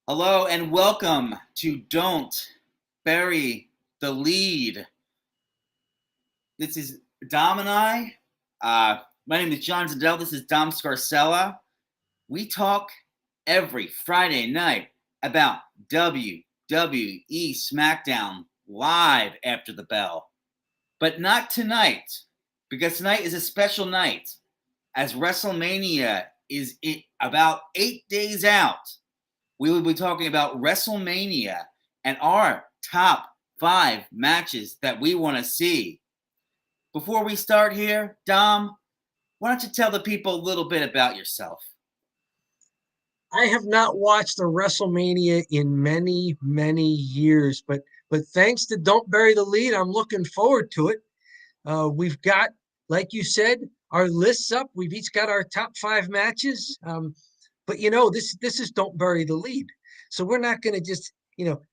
Hello and welcome to Don't Bury the Lead. This is Dom and I. My name is John Zindel. This is Dom Scarcella. We talk every Friday night about WWE SmackDown live after the bell. But not tonight, because tonight is a special night as WrestleMania is about 8 days out. We will be talking about WrestleMania and our top 5 matches that we want to see. Before we start here, Dom, why don't you tell the people a little bit about yourself? I have not watched a WrestleMania in many, many years, but thanks to Don't Bury the Lead, I'm looking forward to it. We've got, like you said, our lists up. We've each got our top 5 matches. But this is Don't Bury the Lead, so we're not going to just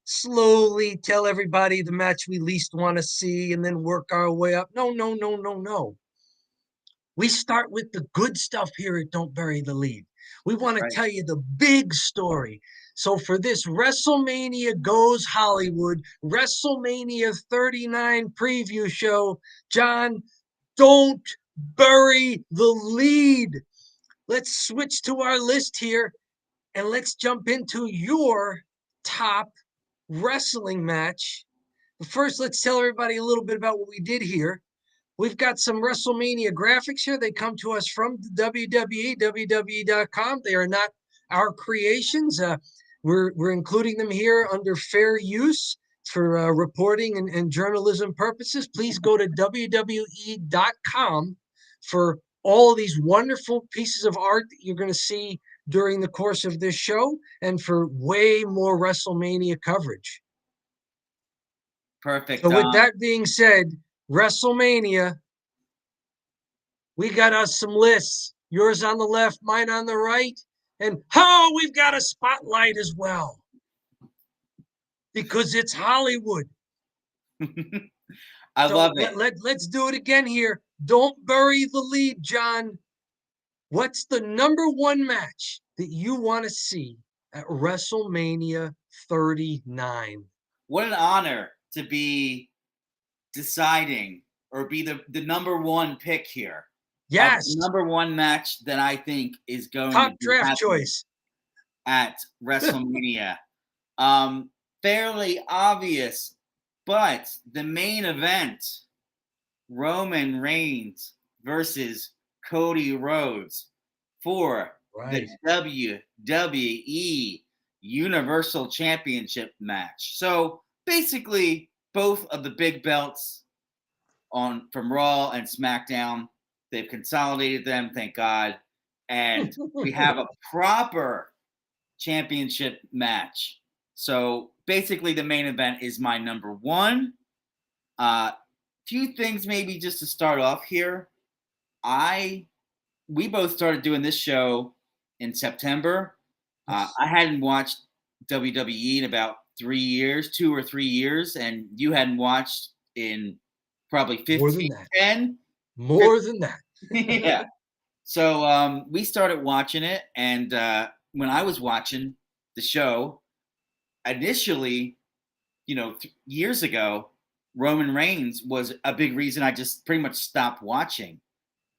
slowly tell everybody the match we least want to see and then work our way up. No, no, no, no, no. We start with the good stuff here at Don't Bury the Lead. We want to Right. tell you the big story. So for this WrestleMania Goes Hollywood, WrestleMania 39 preview show, John, don't bury the lead. Let's switch to our list here and let's jump into your top wrestling match. But first, let's tell everybody a little bit about what we did here. We've got some WrestleMania graphics here. They come to us from WWE, WWE.com. They are not our creations. We're including them here under fair use for reporting and journalism purposes. Please go to WWE.com for all these wonderful pieces of art that you're going to see during the course of this show and for way more WrestleMania coverage. Perfect, So, with Dom. that being said, WrestleMania, we got us some lists. Yours on the left, mine on the right. And we've got a spotlight as well because it's Hollywood. I So love it. let's do it again here. Don't bury the lead, John. What's the number one match that you want to see at WrestleMania 39? What an honor to be deciding or be the number one pick here of the Yes, number one match that I think is going to top be draft happening choice. at WrestleMania. Um, Fairly obvious, but the main event, Roman Reigns versus Cody Rhodes for the Right. WWE Universal Championship match. So basically, both of the big belts on from Raw and SmackDown, they've consolidated them, thank God, and we have a proper championship match. So basically, the main event is my number one. Few things maybe just to start off here. I We both started doing this show in September. Yes. I hadn't watched WWE in about 3 years, 2 or 3 years, and you hadn't watched in probably More 15, than that. 10. More than that. Yeah. So we started watching it, and when I was watching the show, initially, years ago, Roman Reigns was a big reason I just pretty much stopped watching.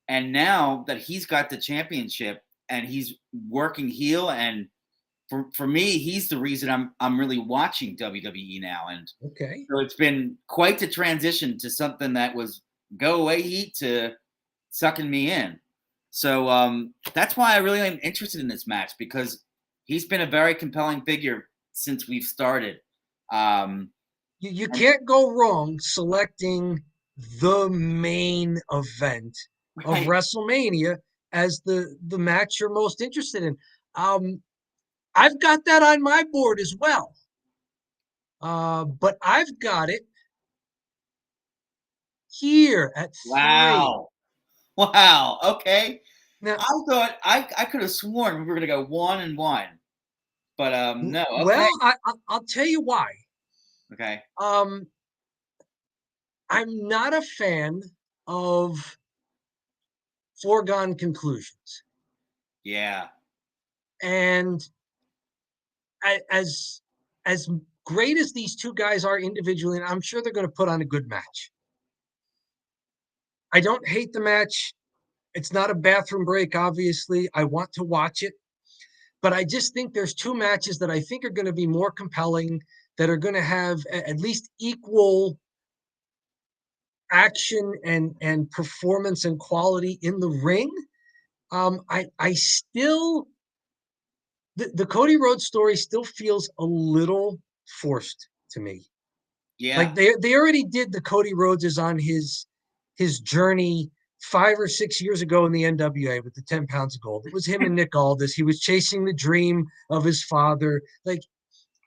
And now that he's got the championship and he's working heel, and for me, he's the reason I'm really watching WWE now. And Okay. so it's been quite the transition to something that was go away heat to sucking me in. So that's why I really am interested in this match, because he's been a very compelling figure since we've started. Um, You and can't go wrong selecting the main event of right, WrestleMania as the match you're most interested in. Um, I've got that on my board as well. But I've got it here at 3. wow, wow, okay. Now, I thought I could have sworn we were gonna go 1-1, but no, okay, well, I'll tell you why. okay, Um, I'm not a fan of foregone conclusions. yeah, And as as great as these two guys are individually, and I'm sure they're going to put on a good match. I don't hate the match. It's not a bathroom break, obviously. I want to watch it, but I just think there's two matches that I think are going to be more compelling, that are going to have at least equal action and performance and quality in the ring. I still the Cody Rhodes story still feels a little forced to me. Yeah. Like they already did the Cody Rhodes is on his journey 5 or 6 years ago in the NWA with the 10 pounds of gold. It was him and Nick Aldis. He was chasing the dream of his father. Like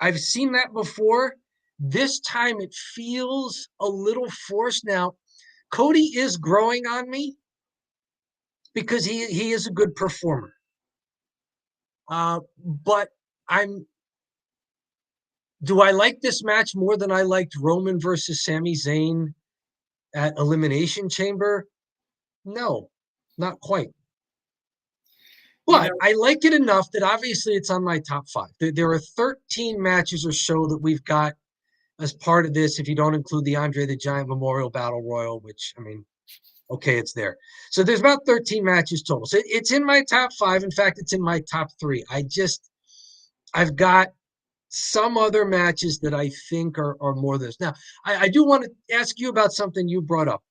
I've seen that before. This time it feels a little forced. Now, Cody is growing on me because he is a good performer. But I'm do I like this match more than I liked Roman versus Sami Zayn at Elimination Chamber? No, not quite. You But know, I like it enough that obviously it's on my top five. There are 13 matches or so that we've got as part of this, if you don't include the Andre the Giant Memorial Battle Royal, which, I mean, okay, it's there. So there's about 13 matches total. So it's in my top five. In fact, it's in my top three. I've got some other matches that I think are more than this. Now, I do want to ask you about something you brought up.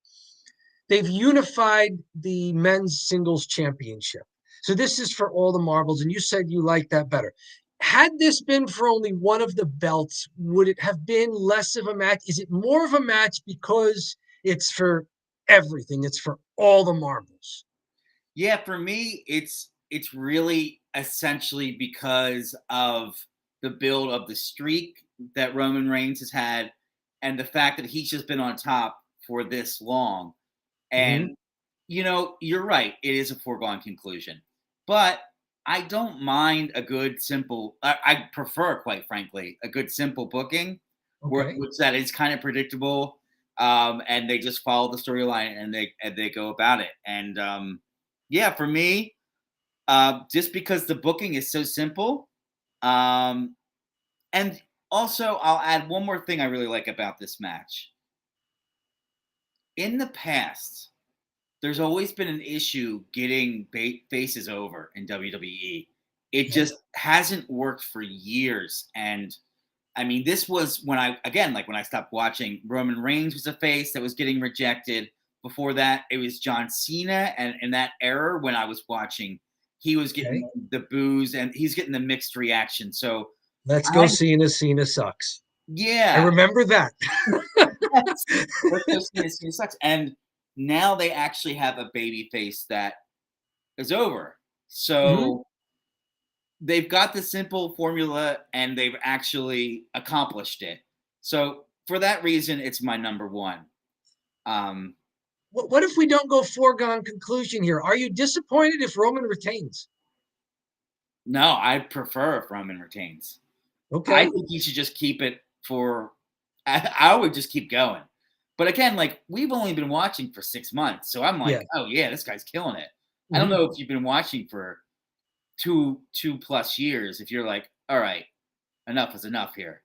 They've unified the men's singles championship. So this is for all the marbles, and you said you like that better. Had this been for only one of the belts, would it have been less of a match? Is it more of a match because it's for everything? It's for all the marbles. yeah, for me, it's really essentially because of the build of the streak that Roman Reigns has had, and the fact that he's just been on top for this long. Mm-hmm. And you're right; it is a foregone conclusion. But I don't mind a good simple. I prefer, quite frankly, a good simple booking, Okay. which that is kind of predictable, and they just follow the storyline and they go about it. And yeah, for me, just because the booking is so simple, um, and also I'll add one more thing I really like about this match. In the past, there's always been an issue getting faces over in WWE. It Okay. just hasn't worked for years. And I mean, this was when like when I stopped watching, Roman Reigns was a face that was getting rejected. Before that, it was John Cena. And in that era, when I was watching, he was Okay. getting the boos and he's getting the mixed reaction. So, Let's go I, Cena. Cena sucks. I yeah, remember that. let's go Cena. Cena sucks. And now they actually have a baby face that is over. Mm-hmm. So they've got the simple formula and they've actually accomplished it. So for that reason, it's my number one. Um, What if we don't go foregone conclusion here? Are you disappointed if Roman retains? no, I prefer if Roman retains. I Okay. think you should just keep it for. I would just keep going. But again, like we've only been watching for 6 months, so I'm Yeah. like, oh yeah, this guy's killing it. I don't Mhm. know if you've been watching for two plus years. If you're like, all right, enough is enough here.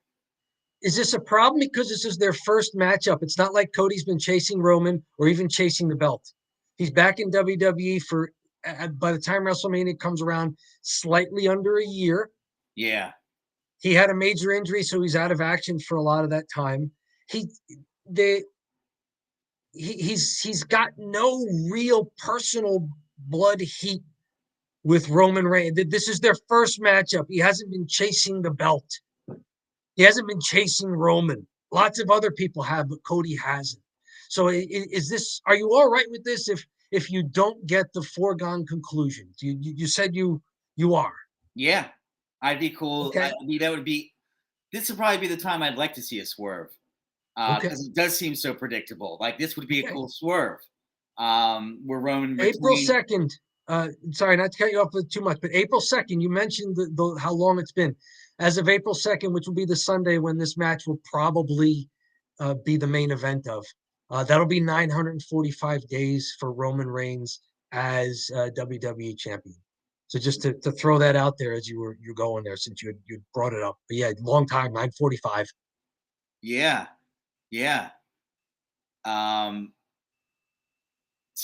Is this a problem because this is their first matchup? It's not like Cody's been chasing Roman or even chasing the belt. He's back in WWE for, by the time WrestleMania comes around, slightly under a year. Yeah, He had a major injury, so he's out of action for a lot of that time. He they he's got no real personal blood heat with Roman Reigns. This is their first matchup. He hasn't been chasing the belt. He hasn't been chasing Roman. Lots of other people have, but Cody hasn't. So is this? Are you all right with this? If you don't get the foregone conclusion, you said you are yeah, I'd be cool. I okay. mean, that would be. This would probably be the time I'd like to see a swerve Okay. because it does seem so predictable. Like this would be a Okay. cool swerve where Roman April retained. 2nd. Sorry, not to cut you off with too much, but April 2nd, you mentioned how long it's been. As of April 2nd, which will be the Sunday when this match will probably be the main event of. That'll be 945 days for Roman Reigns as WWE champion. So just to throw that out there as you're going there, since you brought it up. But yeah, long time, 9:45. Yeah, yeah. Um,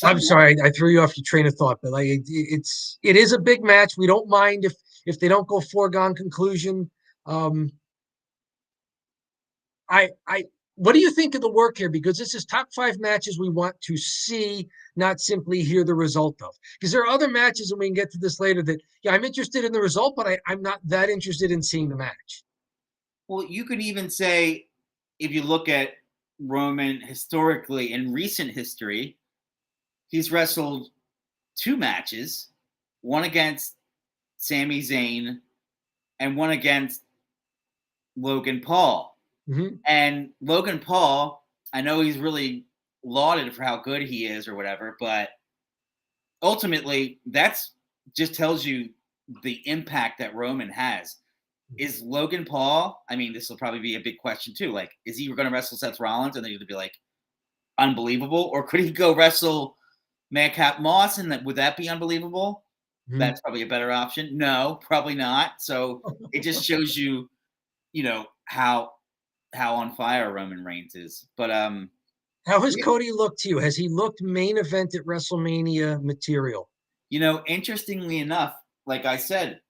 I'm some sorry, I threw you off your train of thought, but like it is a big match. We don't mind if they don't go foregone conclusion. Um, I what do you think of the work here? Because this is top 5 matches we want to see, not simply hear the result of. Because there are other matches, and we can get to this later, that yeah, I'm interested in the result, but I'm not that interested in seeing the match. Well, you could even say, if you look at Roman historically in recent history, he's wrestled 2 matches, one against Sami Zayn and one against Logan Paul. Mm-hmm. And Logan Paul, I know he's really lauded for how good he is or whatever, but ultimately, that's just tells you the impact that Roman has. Is Logan Paul? I mean, this will probably be a big question too. Like, is he going to wrestle Seth Rollins and they're going to be like unbelievable, or could he go wrestle Madcap Moss and would that be unbelievable? Mm-hmm. That's probably a better option. No, probably not. So it just shows you, how on fire Roman Reigns is. But How has Cody looked to you? Has he looked main event at WrestleMania material? interestingly enough, like I said,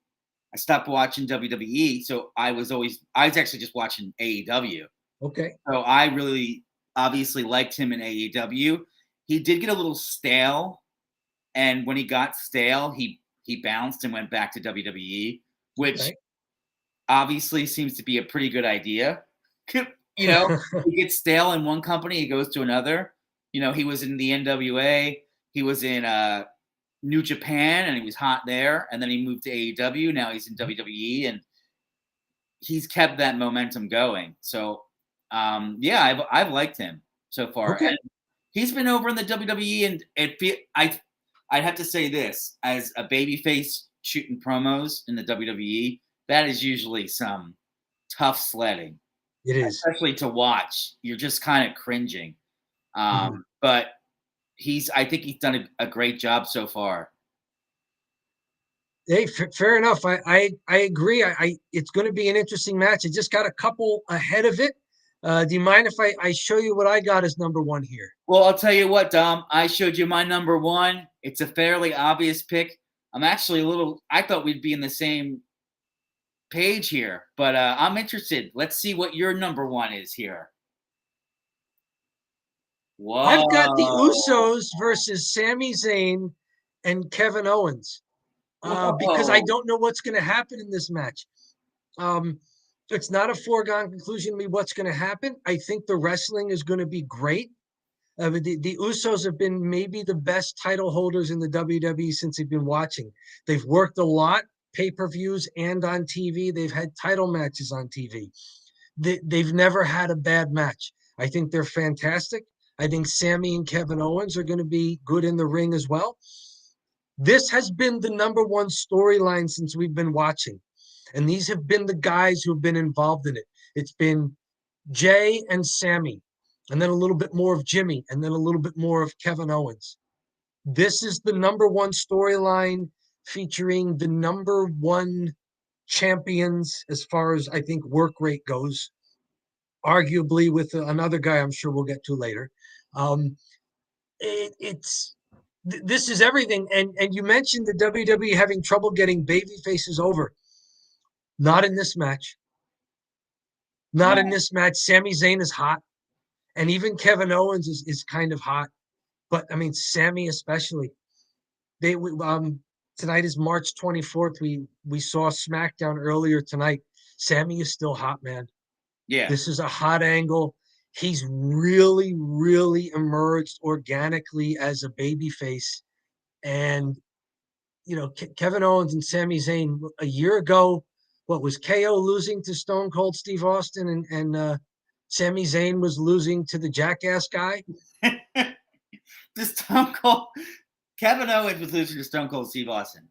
I stopped watching WWE, so I was actually just watching AEW. Okay. So I really obviously liked him in AEW. He did get a little stale, and when he got stale, he bounced and went back to WWE, which Okay. obviously seems to be a pretty good idea. you know, he gets stale in one company, he goes to another. He was in the NWA, he was in New Japan, and he was hot there, and then he moved to AEW. Now he's in WWE, and he's kept that momentum going. So, yeah, I've liked him so far, Okay. and he's been over in the WWE, and I'd have to say this as a babyface shooting promos in the WWE, that is usually some tough sledding, It is. especially to watch. You're just kind of cringing, Mhm. but I think he's done a great job so far. Hey, fair enough. I agree. It's going to be an interesting match. I just got a couple ahead of it. Do you mind if I show you what I got as number 1 here? Well, I'll tell you what, Dom. I showed you my number 1. It's a fairly obvious pick. I'm actually I thought we'd be in the same page here, but I'm interested. Let's see what your number 1 is here. I've got the Whoa. Usos versus Sami Zayn and Kevin Owens, because I Whoa. don't know what's going to happen in this match. Um, it's not a foregone conclusion to me what's going to happen. I think the wrestling is going to be great. The Usos have been maybe the best title holders in the WWE since they've been watching. They've worked a lot, pay-per-views and on TV. They've had title matches on TV. They've never had a bad match. I think they're fantastic. I think Sammy and Kevin Owens are going to be good in the ring as well. This has been the number 1 storyline since we've been watching. And these have been the guys who have been involved in it. It's been Jay and Sammy, and then a little bit more of Jimmy, and then a little bit more of Kevin Owens. This is the number 1 storyline featuring the number 1 champions as far as I think work rate goes, arguably with another guy I'm sure we'll get to later. Um, it's this is everything. And you mentioned the WWE having trouble getting baby faces over. Not in this match. Not in No. this match. Sami Zayn is hot, and even Kevin Owens is kind of hot. But I mean, Sammy especially. They Tonight is March 24th. We saw SmackDown earlier tonight. Sammy is still hot, man. Yeah. This is a hot angle. He's really, really emerged organically as a babyface. And Kevin Owens and Sami Zayn a year ago, what was KO losing to Stone Cold Steve Austin, and Sami Zayn was losing to the Jackass guy? The Stone Cold Kevin Owens was losing to Stone Cold Steve Austin.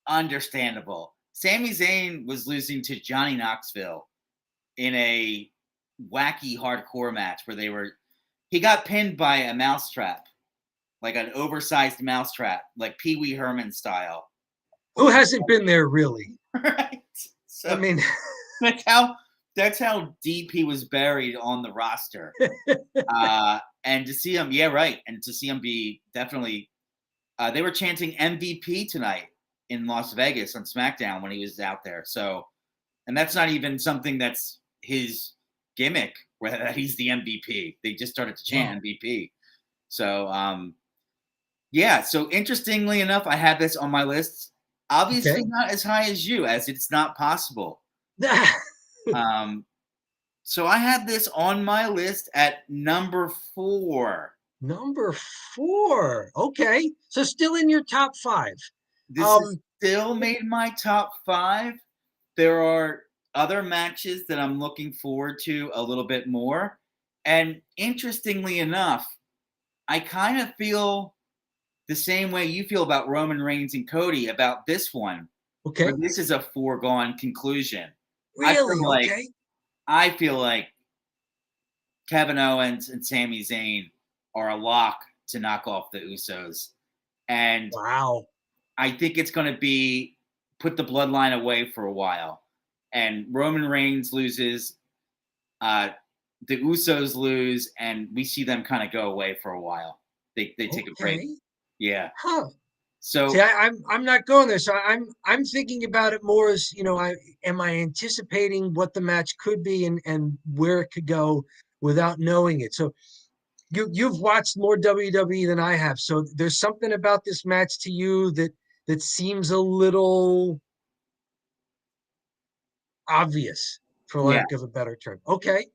Understandable. Sami Zayn was losing to Johnny Knoxville in a wacky hardcore match where he got pinned by a mousetrap, like an oversized mousetrap, like Pee Wee Herman style. Who hasn't been there, really? Right. I So mean, that's how deep he was buried on the roster. And to see him, yeah, right, and to see him be definitely, they were chanting MVP tonight in Las Vegas on SmackDown when he was out there. So, and that's not even something that's his gimmick, where that he's the MVP. They just started to chant wow. MVP. So, yeah. So interestingly enough, I had this on my list. Obviously, Okay. not as high as you, as it's not possible. Um, so I had this on my list at number 4. Number 4. Okay. So still in your top 5. This is Um, still made my top 5. There are other matches that I'm looking forward to a little bit more. And interestingly enough, I kind of feel the same way you feel about Roman Reigns and Cody about this one, where okay. this is a foregone conclusion. I Really? feel like Okay. I feel like Kevin Owens and Sami Zayn are a lock to knock off the Usos. And Wow. I think it's going to be put the bloodline away for a while. And Roman Reigns loses, uh, the Usos lose, and we see them kind of go away for a while. They take a break. Okay. Yeah. Huh. See, So I'm not going there. So I'm thinking about it more as, I am I anticipating what the match could be and where it could go without knowing it. So you've watched more WWE than I have. So there's something about this match to you that seems a little obvious, for yeah, lack of a better term. Okay.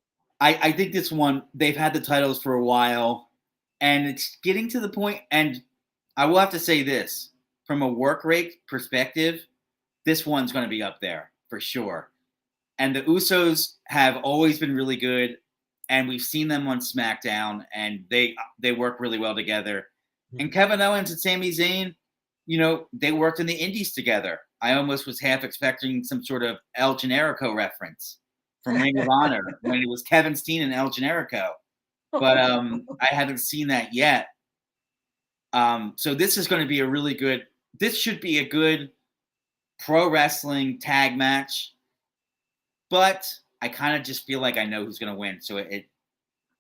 I think this one, they've had the titles for a while, and it's getting to the point. And I will have to say this, from a work rate perspective, this one's going to be up there for sure. And the Usos have always been really good, and we've seen them on SmackDown, and they work really well together. And Kevin Owens and Sami Zayn, they worked in the Indies together. I almost was half expecting some sort of El Generico reference from Ring of Honor when it was Kevin Steen and El Generico, but I haven't seen that yet. So this is going to be a really good. This should be a good pro wrestling tag match, but I kind of just feel like I know who's going to win, so it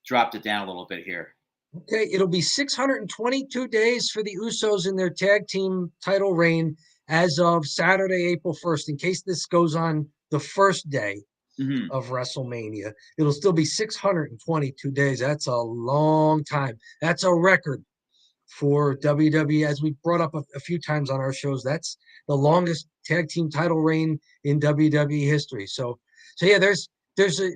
dropped it down a little bit here. Okay, it'll be 622 days for the Usos in their tag team title reign as of Saturday, April 1st. In case this goes on the first day Mm-hmm. of WrestleMania, it'll still be 622 days. That's a long time. That's a record for WWE, as we brought up a few times on our shows. That's the longest tag team title reign in WWE history. So yeah, there's a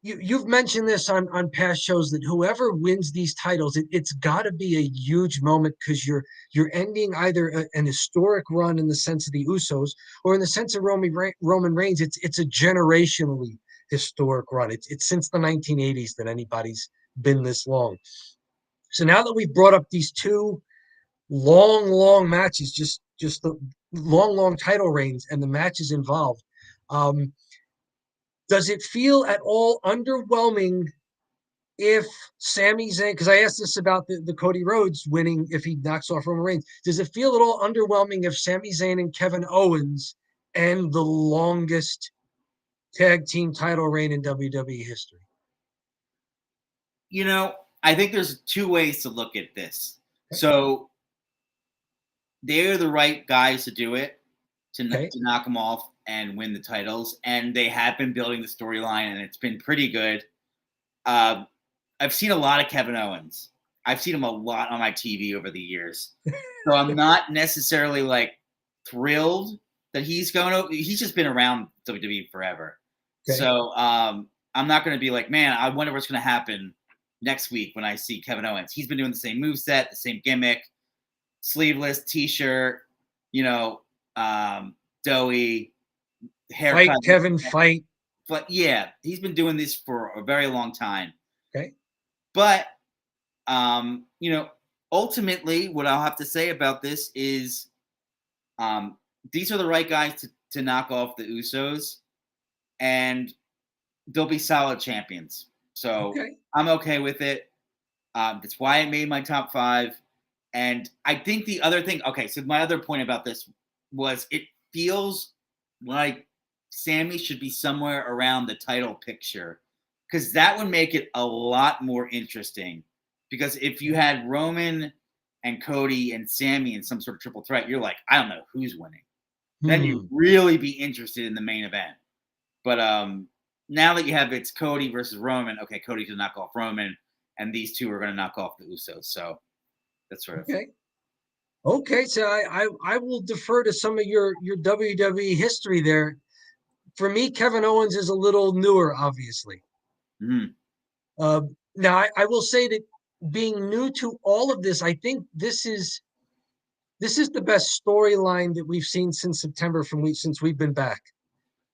you've mentioned this on past shows that whoever wins these titles, it's got to be a huge moment because you're ending either an historic run in the sense of the Usos or in the sense of Roman Reigns. It's a generationally historic run. It's since the 1980s that anybody's been this long. So now that we've brought up these two long matches, just the long title reigns and the matches involved. Um, does it feel at all underwhelming if Sami Zayn, because I asked this about the Cody Rhodes winning if he knocks off Roman Reigns, does it feel at all underwhelming if Sami Zayn and Kevin Owens end the longest tag team title reign in WWE history? I think there's two ways to look at this. So they're the right guys to do it, to knock them off and win the titles. And they have been building the storyline, and it's been pretty good. I've seen a lot of Kevin Owens. I've seen him a lot on my TV over the years. So I'm not necessarily thrilled that he's going to. He's just been around WWE forever. Okay. So I'm not going to be like, man, I wonder what's going to happen next week when I see Kevin Owens. He's been doing the same moveset, the same gimmick, sleeveless T-shirt, doughy haircut. Fight, Kevin, fight. But yeah, he's been doing this for a very long time. Okay. But ultimately, what I'll have to say about this is, these are the right guys to knock off the Usos, and they'll be solid champions. So I'm okay with it. That's why it made my top 5. And I think the other thing, okay, so my other point about this was it feels like Sammy should be somewhere around the title picture, because that would make it a lot more interesting. Because if you had Roman and Cody and Sammy in some sort of triple threat, you're like, I don't know who's winning. Then you really be interested in the main event. But now that you have it's Cody versus Roman, okay, Cody can knock off Roman, and these two are going to knock off the Usos. So that's sort of Okay. Okay, so I will defer to some of your WWE history there. For me, Kevin Owens is a little newer, obviously. Mhm. Now, I will say that being new to all of this, I think this is the best storyline that we've seen since September since we've been back.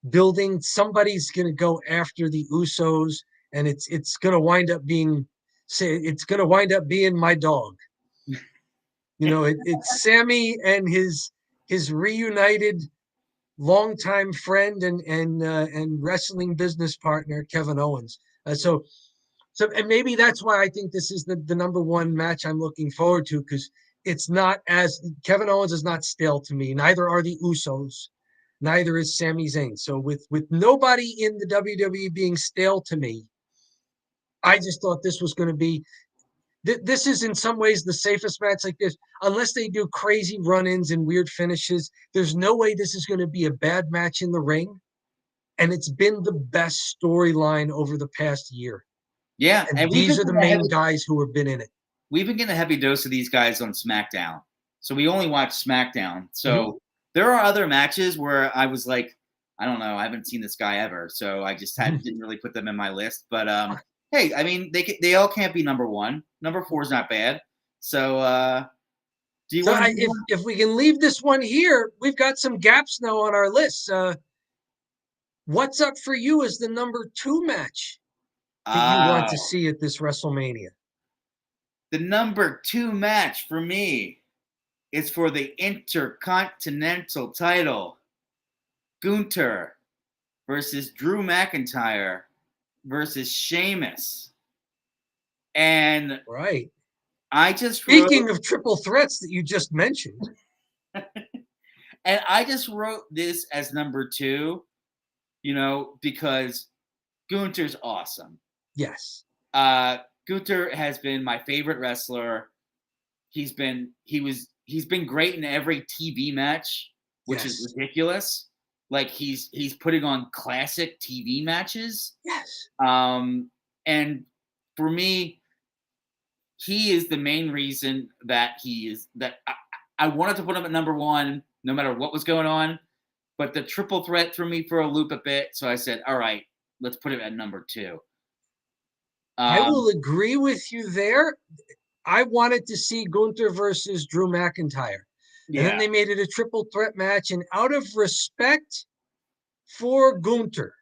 Building somebody's going to go after the Usos, and it's going to wind up being my dog. It's Sammy and his reunited longtime friend and wrestling business partner Kevin Owens. And maybe that's why I think this is the number one match I'm looking forward to, because it's not as Kevin Owens is not stale to me. Neither are the Usos. Neither is Sami Zayn. So with nobody in the WWE being stale to me, I just thought this was going to be. This is in some ways the safest match like this, unless they do crazy run-ins and weird finishes. There's no way this is going to be a bad match in the ring, and it's been the best storyline over the past year. Yeah, And these are the main guys who have been in it. We've been getting a heavy dose of these guys on SmackDown. So we only watch SmackDown. So there are other matches where I was like, I don't know, I haven't seen this guy ever. So I just didn't really put them in my list. But hey, I mean, they all can't be number one. Number 4 is not bad. So do you want to if we can leave this one here, we've got some gaps now on our list. What's up for you as the number 2 match that you want to see at this WrestleMania? The number 2 match for me is for the Intercontinental title. Gunther versus Drew McIntyre versus Sheamus. And right. I just Speaking of triple threats that you just mentioned. And I just wrote this as number 2, because Gunther's awesome. Yes. Gunther has been my favorite wrestler. He's been great in every TV match, which is ridiculous. Like he's putting on classic TV matches. Yes. And for me, he is the main reason that I wanted to put him at number 1, no matter what was going on. But the triple threat threw me for a loop a bit. So I said, all right, let's put him at number 2. I will agree with you there. I wanted to see Gunther versus Drew McIntyre. Yeah. And then they made it a triple threat match. And out of respect for Gunther,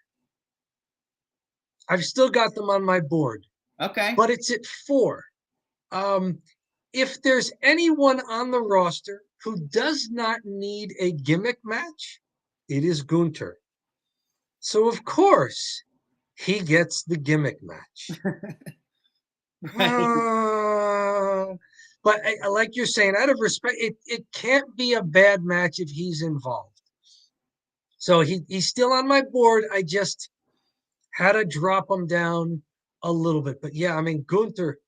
I've still got them on my board. Okay. But it's at 4. If there's anyone on the roster who does not need a gimmick match, it is Gunther. So, of course, he gets the gimmick match. But like you're saying, out of respect, it can't be a bad match if he's involved. So he's still on my board. I just had to drop him down a little bit. But yeah, I mean, Gunther,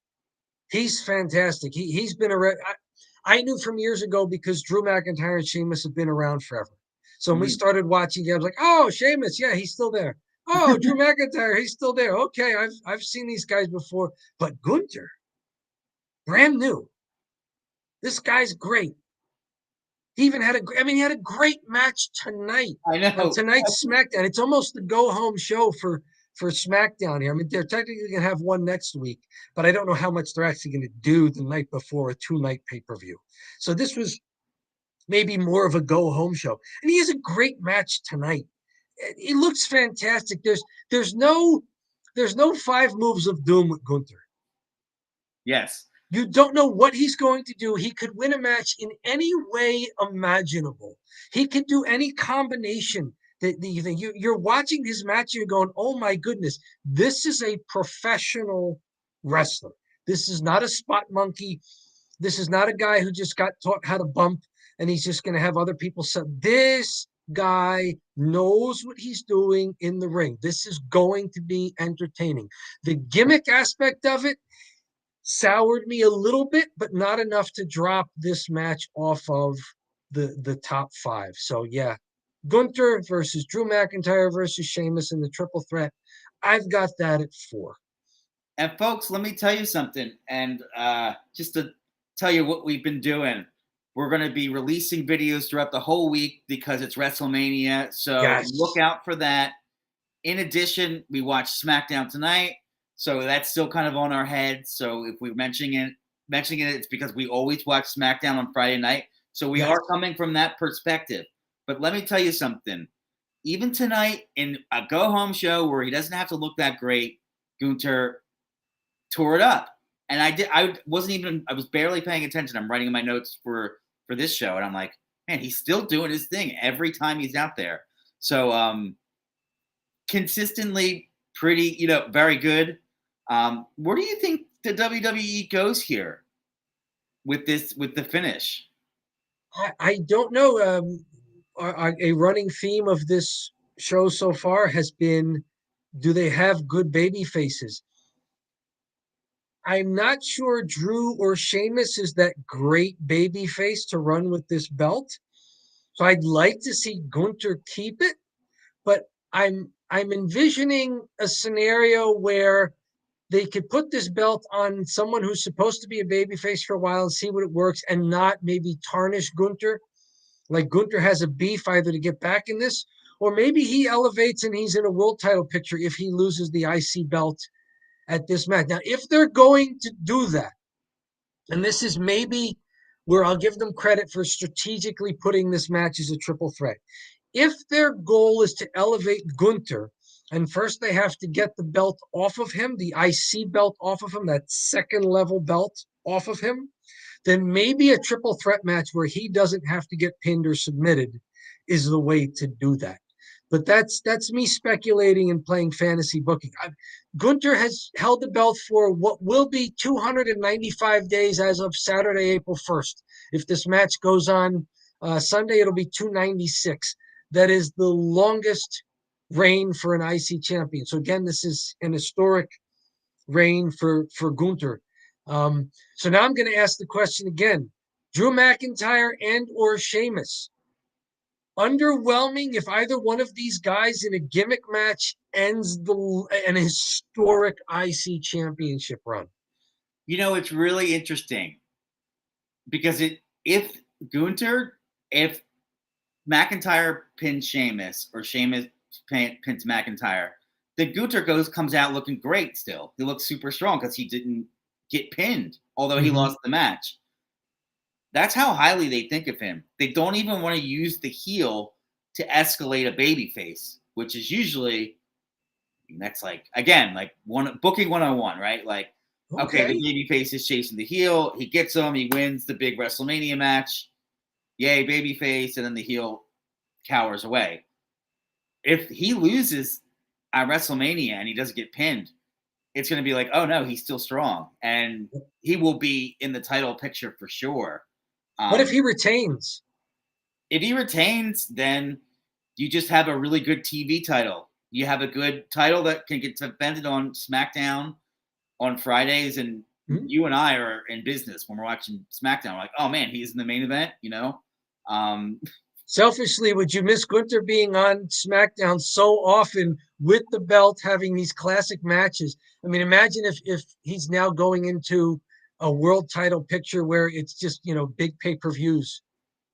he's fantastic. He's been around. I knew from years ago because Drew McIntyre and Sheamus have been around forever. So when we started watching, I was like, oh, Sheamus, yeah, he's still there. Oh, Drew McIntyre, he's still there. Okay, I've seen these guys before. But Gunther, brand new. This guy's great. He even had a great match tonight. I know. Tonight's SmackDown. It's almost the go-home show for SmackDown here. I mean, they're technically going to have one next week, but I don't know how much they're actually going to do the night before a 2-night pay-per-view. So this was maybe more of a go-home show. And he has a great match tonight. It looks fantastic. There's no 5 moves of doom with Gunther. Yes. You don't know what he's going to do. He could win a match in any way imaginable. He could do any combination that you're watching his match. You're going, oh my goodness, this is a professional wrestler. This is not a spot monkey. This is not a guy who just got taught how to bump. and he's just going to have other people say, this guy knows what he's doing in the ring. This is going to be entertaining. The gimmick aspect of it soured me a little bit, but not enough to drop this match off of the top five. So yeah, Gunther versus Drew McIntyre versus Sheamus in the triple threat. I've got that at 4. And folks, let me tell you something. And just to tell you what we've been doing, we're going to be releasing videos throughout the whole week because it's WrestleMania. So Yes. look out for that. In addition, we watched SmackDown tonight. So that's still kind of on our heads. So if we're mentioning it, it's because we always watch SmackDown on Friday night. So we are coming from that perspective. But let me tell you something. Even tonight in a go-home show where he doesn't have to look that great, Gunther tore it up. And I was barely paying attention. I'm writing my notes for this show. And I'm like, man, he's still doing his thing every time he's out there. So consistently pretty, very good. Where do you think the WWE goes here with the finish? I don't know. A running theme of this show so far has been, do they have good baby faces? I'm not sure Drew or Sheamus is that great baby face to run with this belt. So I'd like to see Gunther keep it, but I'm envisioning a scenario where they could put this belt on someone who's supposed to be a babyface for a while and see what it works and not maybe tarnish Gunther. Like Gunther has a beef either to get back in this, or maybe he elevates and he's in a world title picture if he loses the IC belt at this match. Now, if they're going to do that, and this is maybe where I'll give them credit for strategically putting this match as a triple threat. If their goal is to elevate Gunther, and first they have to get the belt off of him, the IC belt off of him, that second level belt off of him, then maybe a triple threat match where he doesn't have to get pinned or submitted is the way to do that. But that's me speculating and playing fantasy booking. Gunther has held the belt for what will be 295 days as of Saturday, April 1st. If this match goes on Sunday, it'll be 296. That is the longest reign for an IC champion. So again, this is an historic reign for Gunther. So now I'm going to ask the question again: Drew McIntyre and or Sheamus, underwhelming if either one of these guys in a gimmick match ends an historic IC championship run. It's really interesting because if McIntyre pins Sheamus or Sheamus pins McIntyre, then Gunther comes out looking great still. He looks super strong because he didn't get pinned, although he lost the match. That's how highly they think of him. They don't even want to use the heel to escalate a babyface, which is usually, that's like booking 101, right? Like, okay, the babyface is chasing the heel. He gets him. He wins the big WrestleMania match. Yay, babyface. And then the heel cowers away. If he loses at WrestleMania and he doesn't get pinned, it's going to be like, oh no, he's still strong. And he will be in the title picture for sure. What if he retains? If he retains, then you just have a really good TV title. You have a good title that can get defended on SmackDown on Fridays. And you and I are in business when we're watching SmackDown. We're like, oh man, he's in the main event, Selfishly, would you miss Gunther being on SmackDown so often with the belt, having these classic matches? I mean, imagine if he's now going into a world title picture where it's just, big pay-per-views.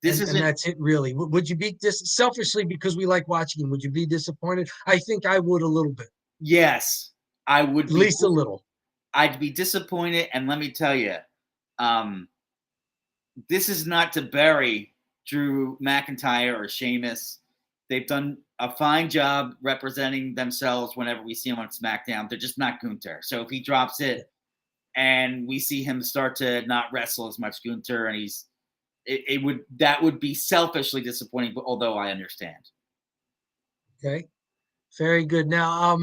And that's it, really. Would you be selfishly, because we like watching him, would you be disappointed? I think I would a little bit. Yes, I would. At least a little. I'd be disappointed. And let me tell you, this is not to bury Drew McIntyre or Sheamus. They've done a fine job representing themselves whenever we see them on SmackDown. They're just not Gunther. So if he drops it and we see him start to not wrestle as much Gunther, and that would be selfishly disappointing, but although I understand. Okay. Very good. Now,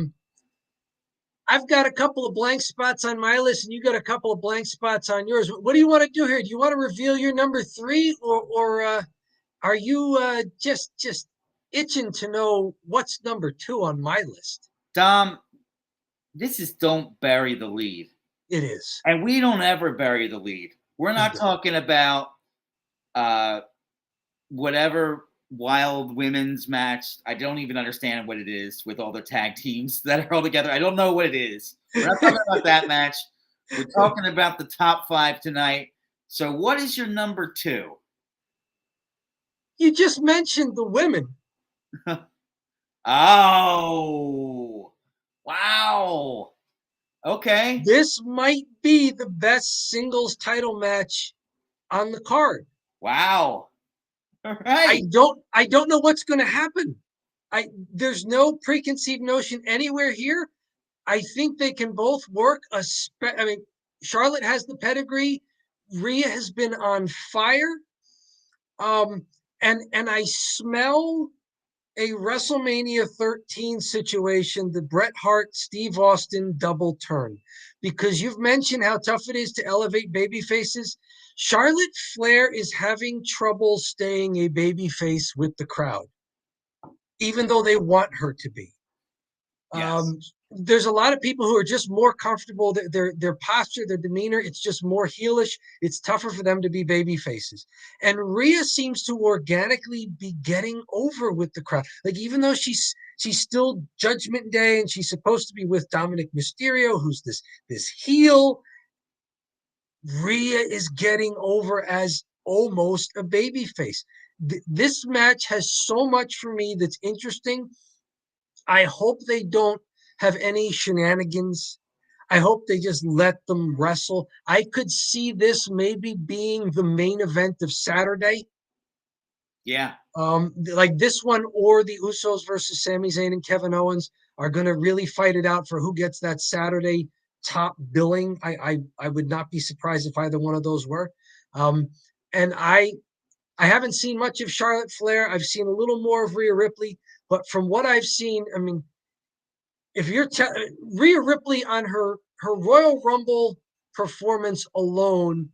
I've got a couple of blank spots on my list, and you got a couple of blank spots on yours. What do you want to do here? Do you want to reveal your number three, or are you just itching to know what's number two on my list? Dom, this is don't bury the lead. It is. And we don't ever bury the lead. We're We not don't. talking about uh, whatever wild women's match. I don't even understand what it is with all the tag teams that are all together. I don't know what it is. We're not talking about that match. We're talking about the top five tonight. So, what is your number two? You just mentioned the women. Oh, wow. Okay. This might be the best singles title match on the card. Wow. All right. I don't know what's going to happen. There's no preconceived notion anywhere here. I think they can both work. I mean, Charlotte has the pedigree. Rhea has been on fire. Um, and I smell a WrestleMania 13 situation, the Bret Hart, Steve Austin double turn, because you've mentioned how tough it is to elevate baby faces. Charlotte Flair is having trouble staying a baby face with the crowd, even though they want her to be. Yes. There's a lot of people who are just more comfortable. Their posture, their demeanor, it's just more heelish. It's tougher for them to be baby faces. And Rhea seems to organically be getting over with the crowd. Like even though she's still Judgment Day and she's supposed to be with Dominic Mysterio, who's this heel, Rhea is getting over as almost a baby face. This match has so much for me that's interesting. I hope they don't have any shenanigans. I hope they just let them wrestle. I could see this maybe being the main event of Saturday. Yeah. Like this one or the Usos versus Sami Zayn and Kevin Owens are going to really fight it out for who gets that Saturday top billing. I would not be surprised if either one of those were. And I haven't seen much of Charlotte Flair. I've seen a little more of Rhea Ripley, but from what I've seen, I mean, if you're Rhea Ripley on her Royal Rumble performance alone,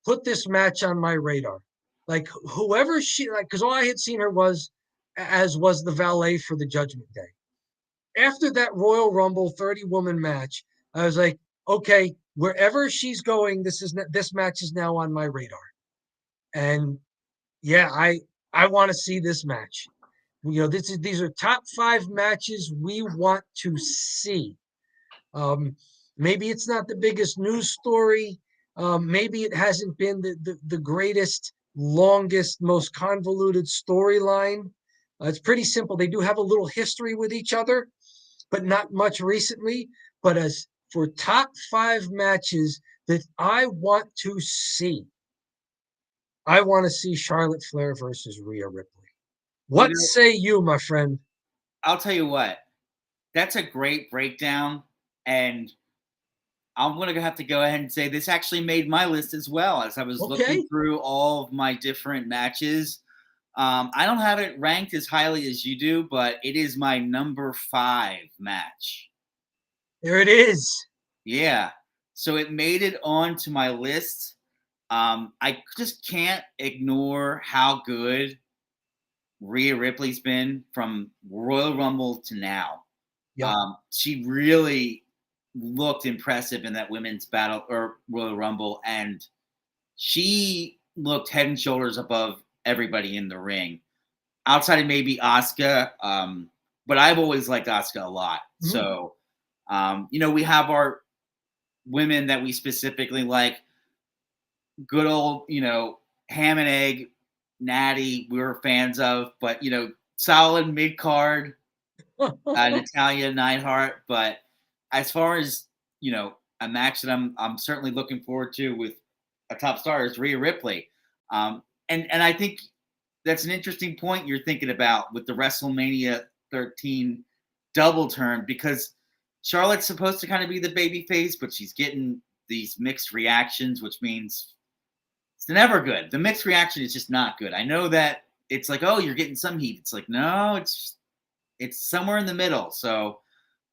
put this match on my radar. Like whoever she like, because all I had seen her was the valet for the Judgment Day. After that Royal Rumble 30-woman match, I was like, okay, wherever she's going, this match is now on my radar. And yeah, I want to see this match. You know, these are top 5 matches we want to see. Maybe it's not the biggest news story. Maybe it hasn't been the greatest, longest, most convoluted storyline. It's pretty simple. They do have a little history with each other, but not much recently. But as for top 5 matches that I want to see, I want to see Charlotte Flair versus Rhea Ripley. You What know, say you, my friend? I'll tell you what. That's a great breakdown, and I'm going to have to go ahead and say this actually made my list as well as I was looking Okay. through all of my different matches. I don't have it ranked as highly as you do, but it is my number 5 match. There it is. Yeah. So it made it onto my list. I just can't ignore how good Rhea Ripley's been from Royal Rumble to now. Yep. She really looked impressive in that women's battle or Royal Rumble, and she looked head and shoulders above everybody in the ring, outside of maybe Asuka. But I've always liked Asuka a lot. Mhm. So, we have our women that we specifically like. Good old, ham and egg, Natty, we were fans of, but solid mid card, Natalia Neidhart. But as far as a match that I'm certainly looking forward to with a top star is Rhea Ripley. And I think that's an interesting point you're thinking about with the WrestleMania 13 double turn, because Charlotte's supposed to kind of be the baby face, but she's getting these mixed reactions, which means it's never good. The mixed reaction is just not good. I know that it's like, oh, you're getting some heat. It's like, no, it's somewhere in the middle. So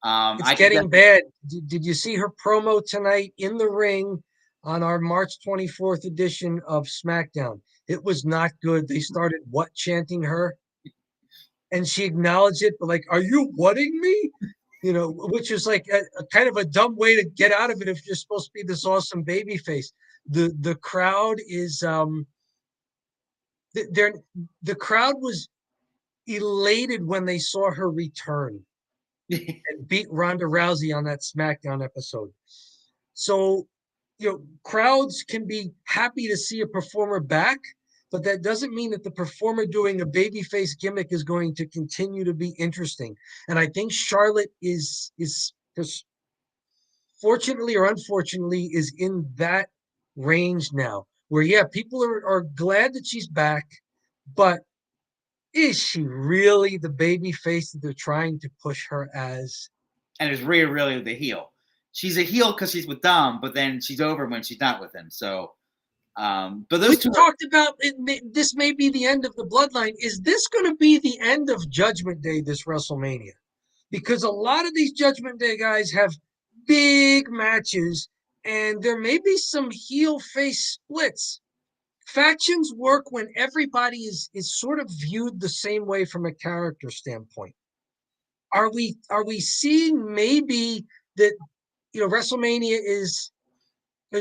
It's I could getting bad. Did you see her promo tonight in the ring on our March 24th edition of SmackDown? It was not good. They started what chanting her, and she acknowledged it, but like, are you whatting me? You know, which is like a kind of a dumb way to get out of it if you're supposed to be this awesome baby face. The crowd is they're the crowd was elated when they saw her return and beat Ronda Rousey on that SmackDown episode. So, crowds can be happy to see a performer back, but that doesn't mean that the performer doing a babyface gimmick is going to continue to be interesting. And I think Charlotte is fortunately or unfortunately is in that range now, where yeah, people are glad that she's back, but is she really the baby face that they're trying to push her as? and is Rhea really the heel? She's a heel because she's with Dom, but then she's over when she's not with him. So, but those We two talked about it. This may be the end of the bloodline. Is this going to be the end of Judgment Day, this WrestleMania? Because a lot of these Judgment Day guys have big matches, and there may be some heel face splits. Factions work when everybody is sort of viewed the same way from a character standpoint. Are we seeing maybe that WrestleMania is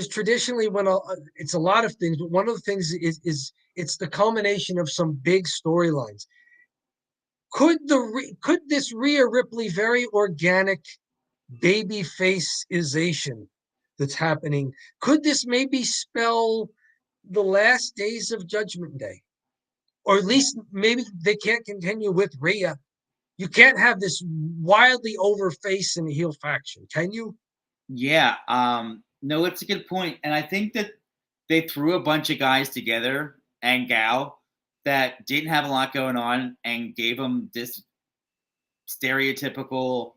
traditionally when it's a lot of things, but one of the things is it's the culmination of some big storylines. Could this Rhea Ripley very organic baby faceization that's happening, could this maybe spell the last days of Judgment Day? Or at least maybe they can't continue with Rhea. You can't have this wildly over face in a heel faction, can you? Yeah. No, it's a good point. And I think that they threw a bunch of guys together and gal that didn't have a lot going on and gave them this stereotypical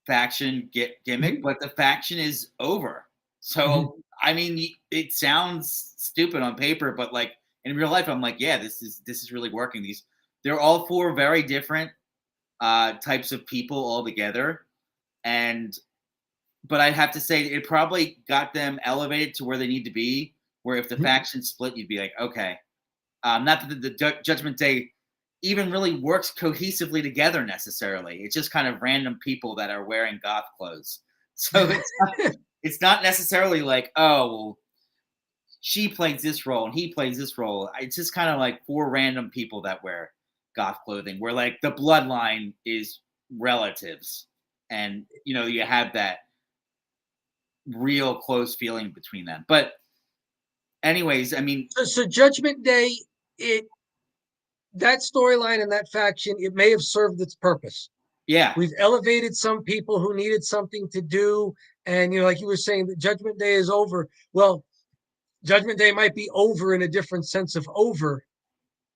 faction gimmick, but the faction is over. So, I mean, it sounds stupid on paper, but like in real life, I'm like, yeah, this is really working. They're all four very different types of people all together. But I'd have to say it probably got them elevated to where they need to be. Where if the faction split, you'd be like, okay, not that the Judgment Day even really works cohesively together necessarily. It's just kind of random people that are wearing goth clothes. So it's not necessarily like, oh, well, she plays this role and he plays this role. It's just kind of like four random people that wear goth clothing, where like the bloodline is relatives, and you have that real close feeling between them. But anyways, I mean, so Judgment Day, that storyline and that faction, it may have served its purpose. yeah, We've elevated some people who needed something to do, and like you were saying, the Judgment Day is over. Well, Judgment Day might be over in a different sense of over,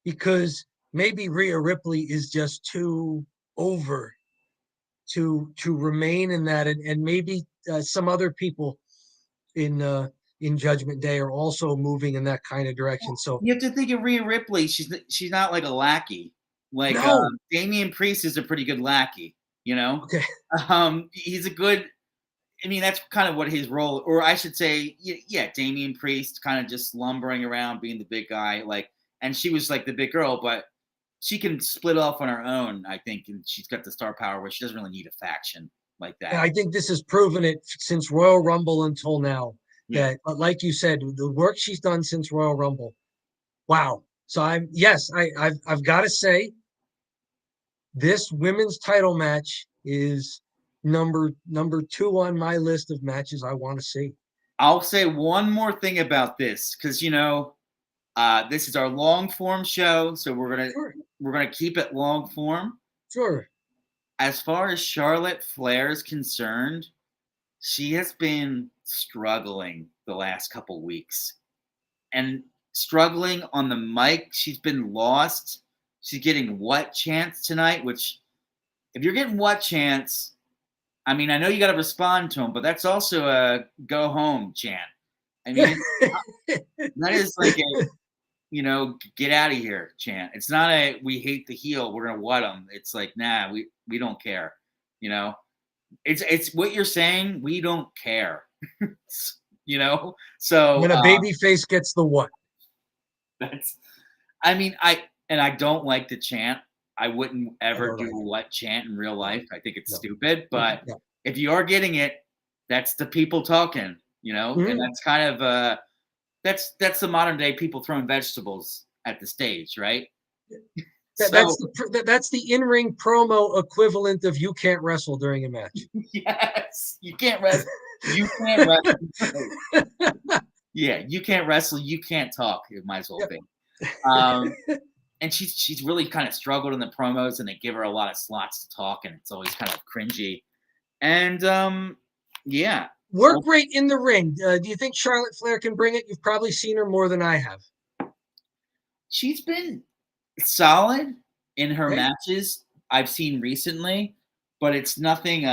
because maybe Rhea Ripley is just too over to remain in that, and maybe some other people in Judgment Day are also moving in that kind of direction. So you have to think of Rhea Ripley. She's not like a lackey. Like no, Damian Priest is a pretty good lackey. okay, He's a good. I mean, that's kind of what his role, or I should say, yeah, Damian Priest, kind of just lumbering around, being the big guy. Like, and she was like the big girl, but she can split off on her own, I think, and she's got the star power where she doesn't really need a faction like that. I think this has proven it since Royal Rumble until now. Yeah. That, like you said, the work she's done since Royal Rumble, wow. So I've got to say, this women's title match is number two on my list of matches I want to see. I'll say one more thing about this, because this is our long form show, so we're gonna keep it long form. Sure. As far as Charlotte Flair is concerned, she has been struggling the last couple weeks, and struggling on the mic. She's been lost. She's getting what chance tonight, which if you're getting what chance, I mean, I know you got to respond to them, but that's also a go home chant. I mean, that is like a, get out of here chant. It's not a, we hate the heel, we're going to what them. It's like, nah, we don't care, It's what you're saying. We don't care, So When a baby face gets the what? that's. I mean, I don't like the chant. I wouldn't I ever don't do a either. what chant in real life. I think it's No. stupid. But No. if you are getting it, that's the people talking, and Mhm. that's kind of that's the modern day people throwing vegetables at the stage, right? So That's the in-ring promo equivalent of you can't wrestle during a match. yes, you can't wrestle. You can't wrestle. Yeah, you can't wrestle. You can't talk. It might as well Yep. be. Um, and she's really kind of struggled in the promos, and they give her a lot of slots to talk, and it's always kind of cringy. And yeah, Work rate in the ring. Do you think Charlotte Flair can bring it? You've probably seen her more than I have. she's been solid in her Okay. matches I've seen recently, but it's nothing.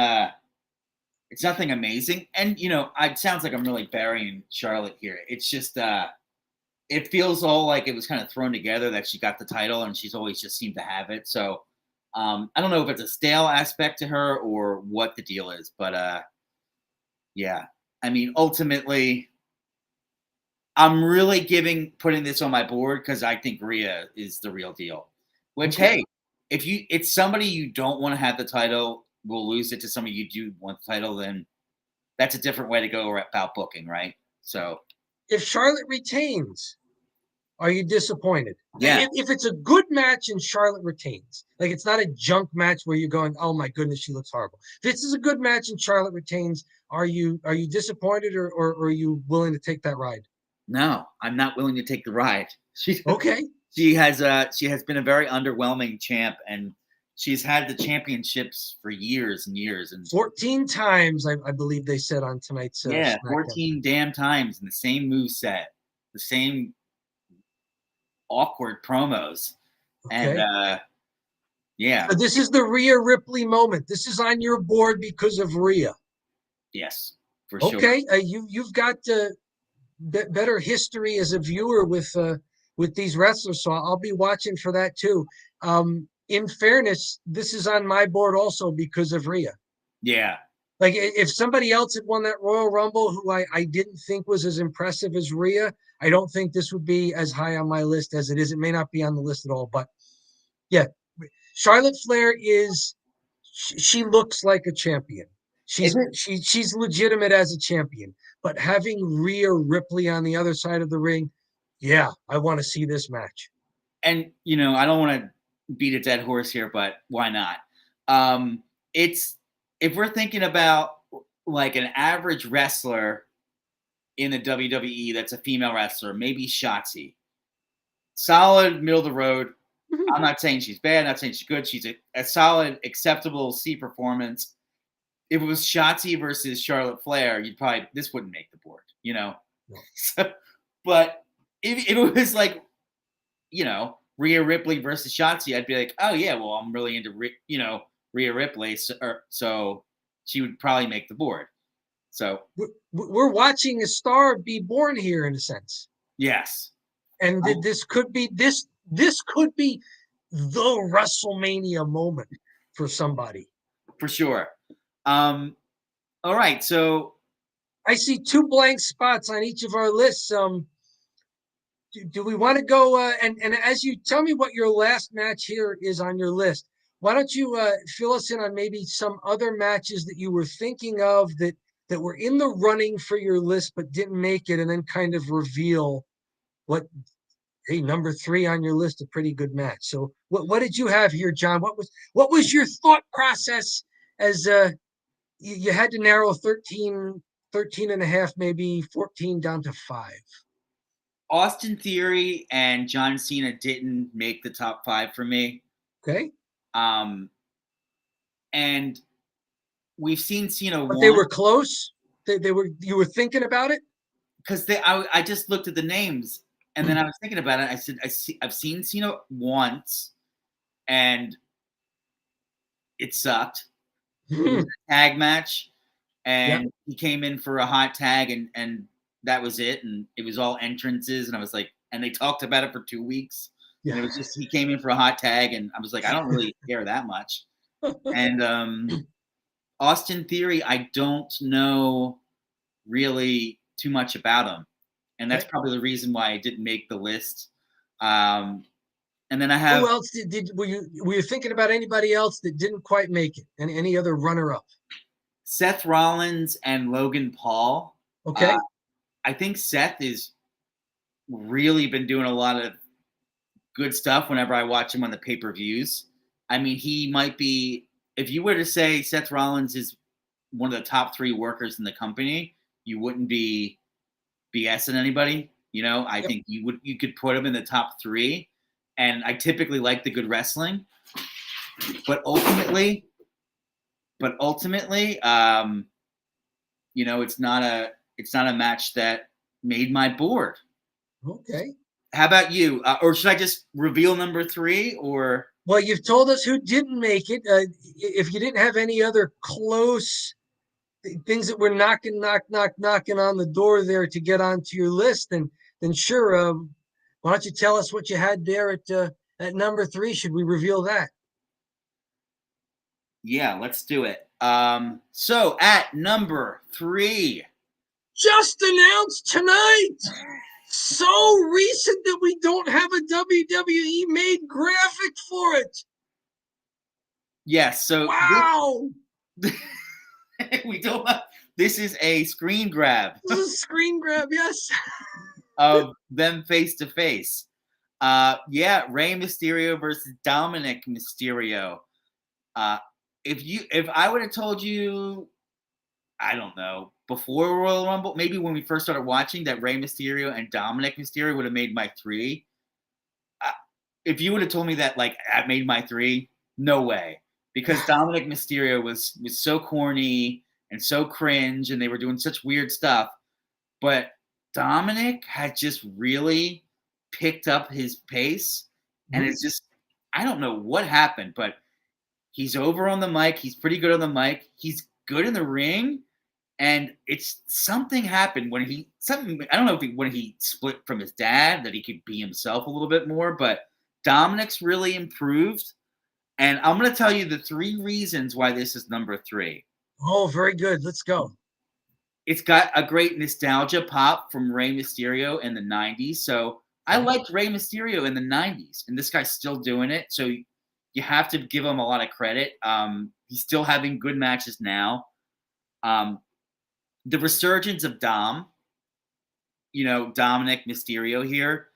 It's nothing amazing. And it sounds like I'm really burying Charlotte here. It's just it feels all like it was kind of thrown together that she got the title and she's always just seemed to have it. So I don't know if it's a stale aspect to her or what the deal is, but yeah. I mean, ultimately, I'm really putting this on my board because I think Rhea is the real deal. Which, Okay. hey, if it's somebody you don't want to have the title, will lose it to somebody you do want the title, then that's a different way to go about booking, right? So If Charlotte retains, are you disappointed? yeah, If it's a good match and Charlotte retains, like it's not a junk match where you're going, oh my goodness, she looks horrible. If this is a good match and Charlotte retains, are you disappointed or are you willing to take that ride? no, I'm not willing to take the ride. She Okay. she has been a very underwhelming champ, and she's had the championships for years and years, and 14 times, I believe they said on tonight's yeah, SmackDown. 14 damn times in the same move set, the same awkward promos, and Okay. yeah, So this is the Rhea Ripley moment. This is on your board because of Rhea. yes, for sure. Okay. You've got better history as a viewer with these wrestlers, so I'll be watching for that too. In fairness, this is on my board also because of Rhea. Yeah, Like if somebody else had won that Royal Rumble, who I didn't think was as impressive as Rhea, I don't think this would be as high on my list as it is. It may not be on the list at all, but yeah, Charlotte Flair is she looks like a champion. is it? She's legitimate as a champion. But having Rhea Ripley on the other side of the ring, yeah, I want to see this match. And I don't want to beat a dead horse here, but why not? It's if we're thinking about like an average wrestler in the WWE that's a female wrestler, maybe Shotzi. Solid, middle of the road. I'm not saying she's bad, not saying she's good. She's a solid, acceptable C performance. If it was Shotzi versus Charlotte Flair, this wouldn't make the board. No. So, but if it was like, Rhea Ripley versus Shotzi, I'd be like, oh yeah, well, I'm really into Rhea Ripley, so she would probably make the board. So We're watching a star be born here in a sense, yes, and this could be the WrestleMania moment for somebody. for sure. All right, so I see two blank spots on each of our lists. Do we want to go and as you tell me what your last match here is on your list, why don't you fill us in on maybe some other matches that you were thinking of that were in the running for your list but didn't make it, and then kind of reveal what, hey, number 3 on your list, a pretty good match. So what did you have here, John? What was your thought process as you had to narrow 13 and a half, maybe 14 down to 5? Austin Theory and John Cena didn't make the top 5 for me. Okay. Um, and we've seen Cena But they once were close. They were. You were thinking about it. because I just looked at the names and then I was thinking about it. I said I've seen Cena once and it sucked. It was a tag match Yeah. and he came in for a hot tag and that was it, and it was all entrances, and I was like, and they talked about it for 2 weeks, and Yeah. it was just he came in for a hot tag, and I was like, I don't really care that much, and Austin Theory, I don't know really too much about him, and that's Okay. probably the reason why I didn't make the list. And then I Who have else were you thinking about anybody else that didn't quite make it? Any other runner up? Seth Rollins and Logan Paul. Uh, Okay. I think Seth is really been doing a lot of good stuff whenever I watch him on the pay-per-views. I mean, he might be, if you were to say Seth Rollins is one of the top 3 workers in the company, you wouldn't be BSing anybody. I Yep. think you could put him in the top 3. And I typically like the good wrestling, but ultimately, it's not a match that made my board. Okay. How about you? Or should I just reveal number 3? Or Well, you've told us who didn't make it. If you didn't have any other close things that were knocking on the door there to get onto your list, then sure. Why don't you tell us what you had there at number 3? Should we reveal that? yeah, let's do it. So at number 3, Just announced tonight. So recent that we don't have a WWE made graphic for it. yes. So Wow. we don't. This is a screen grab This is a screen grab, yes. of them face to face. Yeah, Rey Mysterio versus Dominic Mysterio. Uh, if I would have told you, I don't know, before Royal Rumble, maybe when we first started watching, that Rey Mysterio and Dominic Mysterio would have made my 3. Uh, if you would have told me that, like, I made my 3, no way, because Dominic Mysterio was so corny and so cringe, and they were doing such weird stuff. But Dominic had just really picked up his pace, and Mhm. it's just, I don't know what happened, but he's over on the mic. He's pretty good on the mic. He's good in the ring. And it's something happened when I don't know if when he split from his dad, that he could be himself a little bit more, but Dominic's really improved. And I'm going to tell you the 3 reasons why this is number 3. Oh, very good. Let's go. It's got a great nostalgia pop from Rey Mysterio in the 90s. So I Okay. liked Rey Mysterio in the 90s, and this guy's still doing it. So you have to give him a lot of credit. He's still having good matches now. Um, the resurgence of Dominic Mysterio here,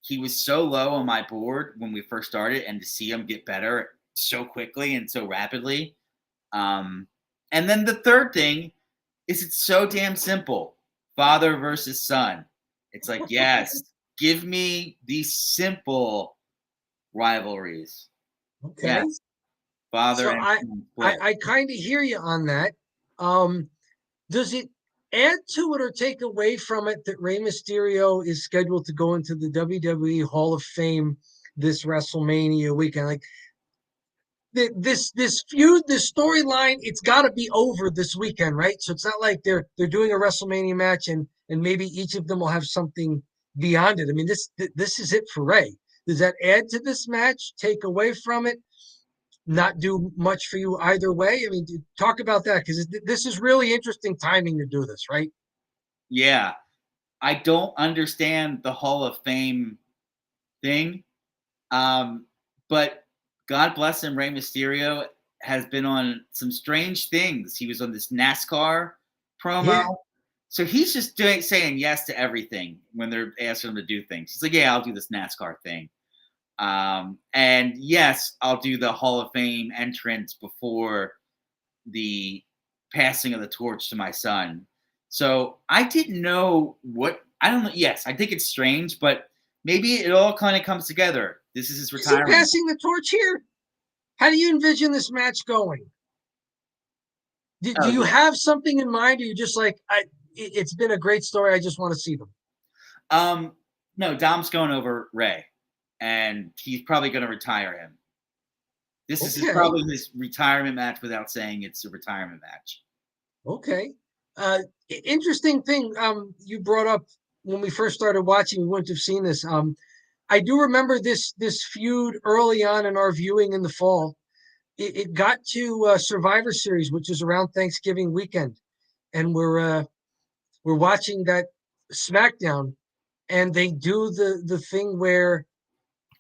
he was so low on my board when we first started, and to see him get better so quickly and so rapidly. And then the third thing is, it's so damn simple. Father versus son. It's like, yes, give me these simple rivalries. Okay. Yes, father So and I son I, split. I kind of hear you on that. Um, does it add to it or take away from it that Rey Mysterio is scheduled to go into the WWE Hall of Fame this WrestleMania weekend? Like this feud, this storyline, it's got to be over this weekend, right? So it's not like they're doing a WrestleMania match and maybe each of them will have something beyond it. I mean, this is it for Ray. Does that add to this match? Take away from it? Not do much for you either way? I mean, talk about that because this is really interesting timing to do this, right? Yeah, I don't understand the Hall of Fame thing. But God bless him, Rey Mysterio has been on some strange things. He was on this NASCAR promo. Yeah. So he's just saying yes to everything when they're asking him to do things. He's like, yeah, I'll do this NASCAR thing. And yes, I'll do the Hall of Fame entrance before the passing of the torch to my son. So I didn't know I don't know. Yes, I think it's strange, but maybe it all kind of comes together. This is his Is he retirement. passing the torch here? How do you envision this match going? Do Oh, you yeah. have something in mind, or you just like it's been a great story, I just want to see them? Um, no, Dom's going over Ray, and he's probably going to retire him. This is Okay. probably his retirement match without saying it's a retirement match. Okay. Interesting thing you brought up when we first started watching. We wouldn't have seen this. I do remember this feud early on in our viewing in the fall. it got to Survivor Series, which is around Thanksgiving weekend, and we're watching that SmackDown, and they do the thing where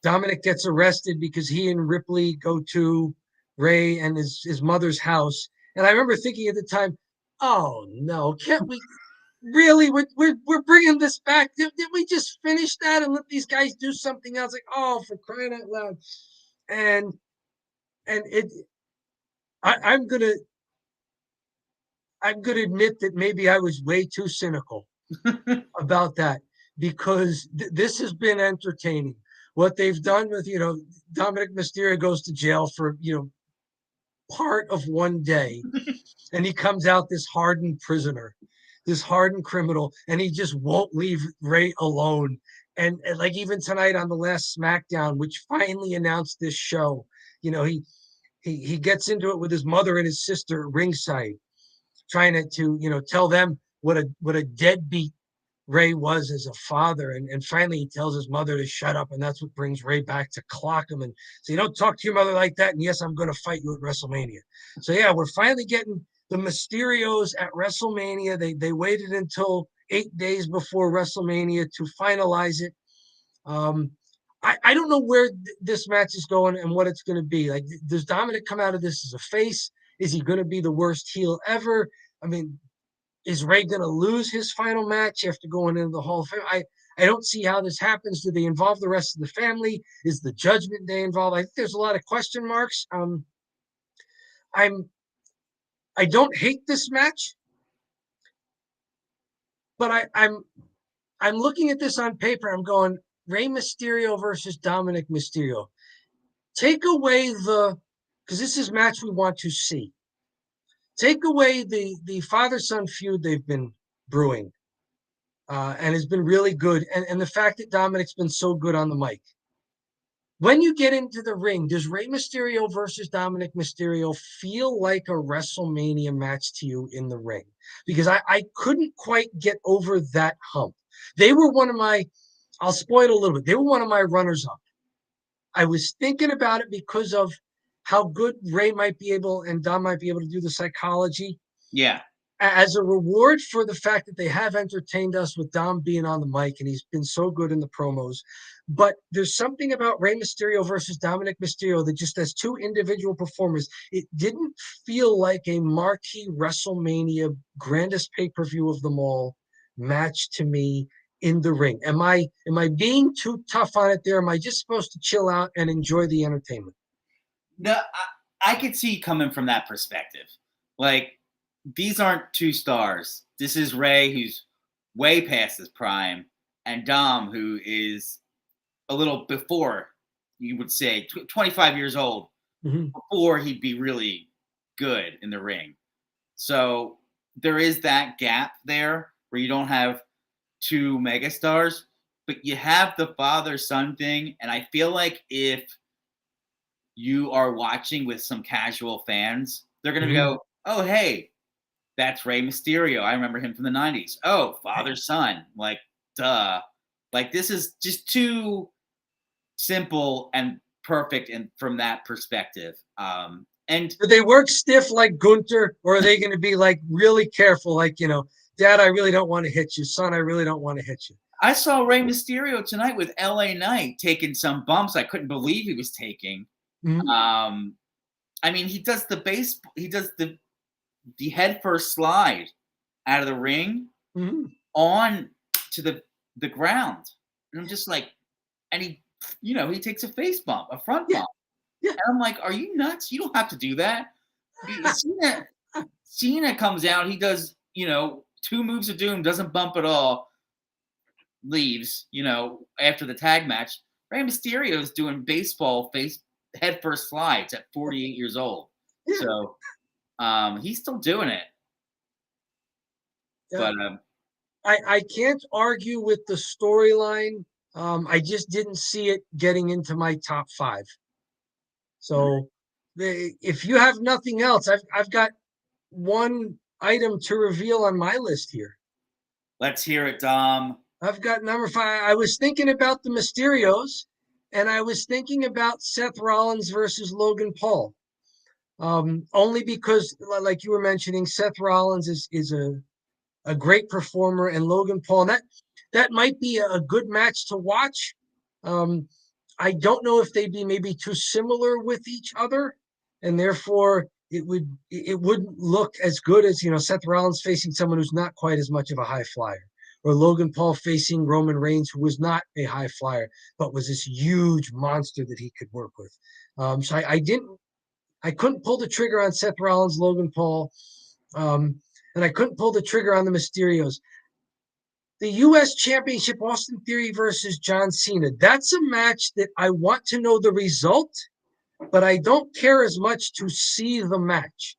Dominic gets arrested because he and Ripley go to Ray and his mother's house. And I remember thinking at the time, oh no, can't we really? We're bringing this back. Did we just finish that and let these guys do something else? Like, oh, for crying out loud. And and it I, I'm gonna admit that maybe I was way too cynical about that because this has been entertaining. What they've done with, Dominic Mysterio goes to jail for, part of one day, and he comes out this hardened prisoner, this hardened criminal, and he just won't leave Ray alone. And like even tonight on the last SmackDown, which finally announced this show, he gets into it with his mother and his sister ringside, trying to tell them what a deadbeat Ray was as a father. And finally he tells his mother to shut up. And that's what brings Ray back to clock him and say, you don't talk to your mother like that. And yes, I'm going to fight you at WrestleMania. So yeah, we're finally getting the Mysterios at WrestleMania. They waited until 8 days before WrestleMania to finalize it. Um, I don't know where this match is going and what it's going to be. Like, does Dominic come out of this as a face? Is he going to be the worst heel ever? I mean, is Ray going to lose his final match after going into the Hall of Fame? I don't see how this happens. Do they involve the rest of the family? Is the Judgment Day involved? I think there's a lot of question marks. I'm I don't hate this match, but I'm looking at this on paper. I'm going Rey Mysterio versus Dominic Mysterio. Take away because this is match we want to see. Take away the father son feud they've been brewing, and has been really good. And the fact that Dominic's been so good on the mic. When you get into the ring, does Rey Mysterio versus Dominic Mysterio feel like a WrestleMania match to you in the ring? Because I couldn't quite get over that hump. They were one of my, I'll spoil it a little bit. They were one of my runners up. I was thinking about it because of how good Ray might be able and Dom might be able to do the psychology. Yeah. As a reward for the fact that they have entertained us with Dom being on the mic and he's been so good in the promos. But there's something about Rey Mysterio versus Dominic Mysterio that just as two individual performers, it didn't feel like a marquee WrestleMania grandest pay-per-view of them all match to me in the ring. Am I being too tough on it there? Am I just supposed to chill out and enjoy the entertainment? No, I could see coming from that perspective. Like, these aren't two stars. This is Ray, who's way past his prime, and Dom, who is a little before, you would say, 25 years old, before he'd be really good in the ring. So there is that gap there where you don't have two megastars, but you have the father-son thing. And I feel like if you are watching with some casual fans, they're going to go, oh, hey, that's Rey Mysterio. I remember him from the 90s. Oh, father-son. Like, duh. Like, this is just too simple and perfect and from that perspective. And do they work stiff like Gunther, or are they going to be like really careful? Like, Dad, I really don't want to hit you. Son, I really don't want to hit you. I saw Rey Mysterio tonight with LA Knight taking some bumps I couldn't believe he was taking. I mean, he does the head first slide out of the ring on to the ground. And I'm just like, and he takes a face bump, a front bump. Yeah. And I'm like, are you nuts? You don't have to do that. Cena comes out, he does, two moves of doom, doesn't bump at all, leaves, after the tag match. Rey Mysterio is doing baseball head first slides at 48 years old. Yeah. So he's still doing it. Yeah. But I can't argue with the storyline. I just didn't see it getting into my top 5. So if you have nothing else, I've got one item to reveal on my list here. Let's hear it, Dom. I've got number 5. I was thinking about the Mysterios, and I was thinking about Seth Rollins versus Logan Paul. Only because, like you were mentioning, Seth Rollins is a great performer, and Logan Paul, and that might be a good match to watch. Um, I don't know if they'd be maybe too similar with each other, and therefore it wouldn't look as good as Seth Rollins facing someone who's not quite as much of a high flyer, or Logan Paul facing Roman Reigns, who was not a high flyer but was this huge monster that he could work with. So I couldn't pull the trigger on Seth Rollins, Logan Paul, um, and I couldn't pull the trigger on the Mysterios. The U.S. Championship, Austin Theory versus John Cena. That's a match that I want to know the result, but I don't care as much to see the match.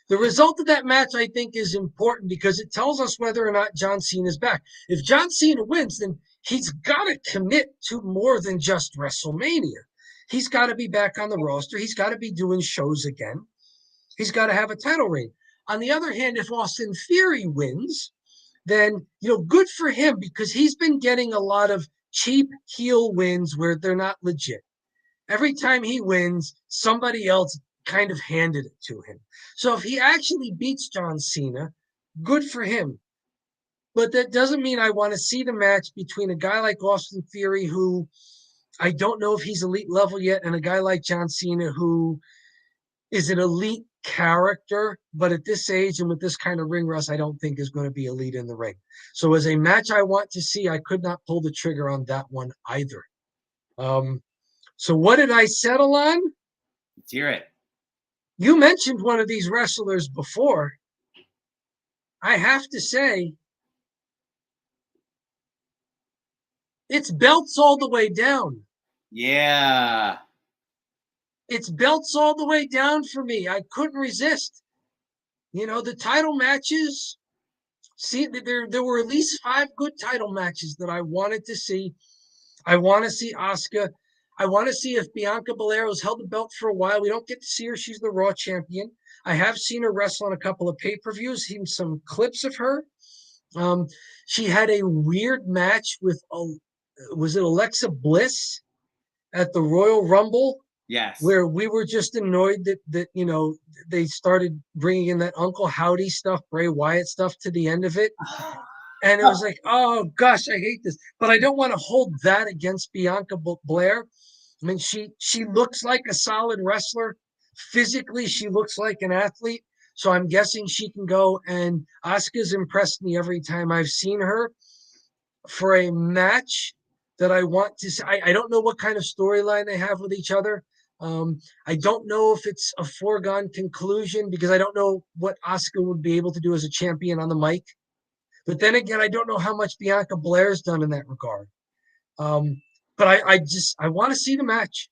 The result of that match, I think, is important because it tells us whether or not John Cena is back. If John Cena wins, then he's got to commit to more than just WrestleMania. He's got to be back on the roster. He's got to be doing shows again. He's got to have a title reign. On the other hand, if Austin Theory wins, then good for him, because he's been getting a lot of cheap heel wins where they're not legit. Every time he wins, somebody else kind of handed it to him. So if he actually beats John Cena, good for him. But that doesn't mean I want to see the match between a guy like Austin Theory, who I don't know if he's elite level yet, and a guy like John Cena, who is an elite character, but at this age and with this kind of ring rust, I don't think is going to be elite in the ring. So as a match I want to see, I could not pull the trigger on that one either. So what did I settle on? Let's hear it. You mentioned one of these wrestlers before. I have to say, it's belts all the way down. Yeah. It's belts all the way down for me. I couldn't resist. The title matches. See, there were at least 5 good title matches that I wanted to see. I want to see Asuka. I want to see if Bianca Belair has held the belt for a while. We don't get to see her. She's the Raw champion. I have seen her wrestle on a couple of pay-per-views, seen some clips of her. She had a weird match with, was it Alexa Bliss at the Royal Rumble? Yes. Where we were just annoyed that they started bringing in that Uncle Howdy stuff, Bray Wyatt stuff to the end of it. And it was like, oh gosh, I hate this. But I don't want to hold that against Bianca Belair. I mean, she looks like a solid wrestler. Physically, she looks like an athlete. So I'm guessing she can go. And Asuka's impressed me every time I've seen her. For a match that I want to see, I don't know what kind of storyline they have with each other. I don't know if it's a foregone conclusion, because I don't know what Asuka would be able to do as a champion on the mic. But then again, I don't know how much Bianca Blair's done in that regard. But I want to see the match.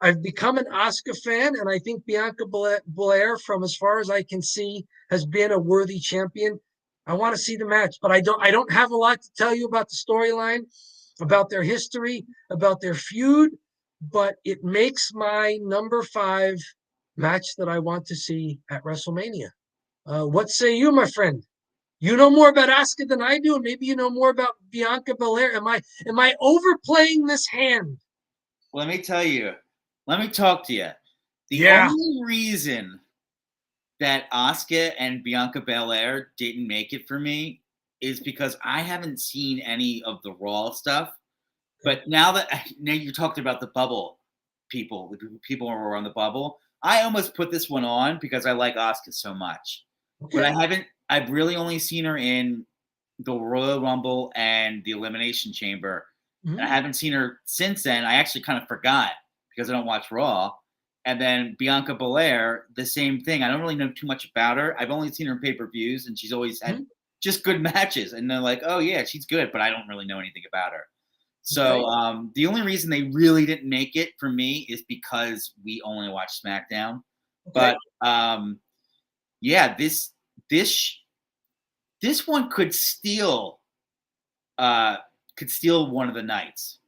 I've become an Asuka fan, and I think Bianca Belair, from as far as I can see, has been a worthy champion. I want to see the match, but I don't have a lot to tell you about the storyline, about their history, about their feud, but it makes my number 5 match that I want to see at WrestleMania. What say you, my friend? You know more about Asuka than I do, and maybe you know more about Bianca Belair. Am I overplaying this hand? Let me tell you. Let me talk to you. The Yeah. only reason that Asuka and Bianca Belair didn't make it for me is because I haven't seen any of the Raw stuff. But now you talked about the bubble people, the people who were on the bubble, I almost put this one on because I like Asuka so much. Okay. But I've really only seen her in the Royal Rumble and the Elimination Chamber. Mm-hmm. I haven't seen her since then. I actually kind of forgot because I don't watch Raw. And then Bianca Belair, the same thing. I don't really know too much about her. I've only seen her in pay-per-views, and she's always had just good matches. And they're like, oh, yeah, she's good, but I don't really know anything about her. So the only reason they really didn't make it for me is because we only watch SmackDown. Okay. But, yeah, this one could steal one of the nights.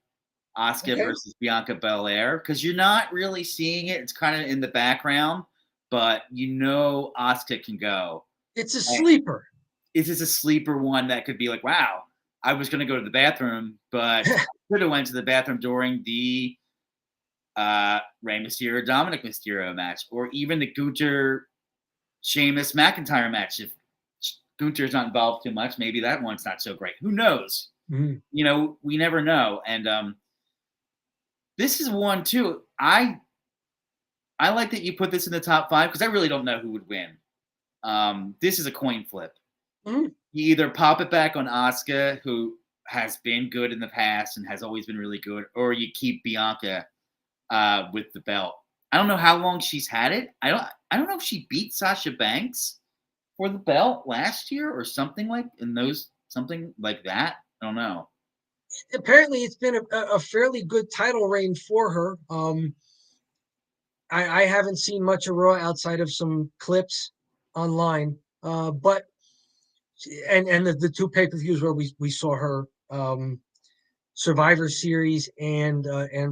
Asuka versus Bianca Belair, because you're not really seeing it. It's kind of in the background, but Asuka can go. It's a sleeper. It is a sleeper one that could be like, wow, I was going to go to the bathroom, but I could have went to the bathroom during the Rey Mysterio Dominic Mysterio match, or even the Gunther Sheamus McIntyre match. If Gunther's not involved too much, maybe that one's not so great. Who knows? Mhm. We never know. And this is one too. I like that you put this in the top 5 because I really don't know who would win. This is a coin flip. Mhm. You either pop it back on Asuka, who has been good in the past and has always been really good, or you keep Bianca with the belt. I don't know how long she's had it. I don't know if she beat Sasha Banks for the belt last year or something like that. I don't know. Apparently, it's been a fairly good title reign for her. I haven't seen much of Raw outside of some clips online, but and the two pay-per-views where we saw her, Survivor Series and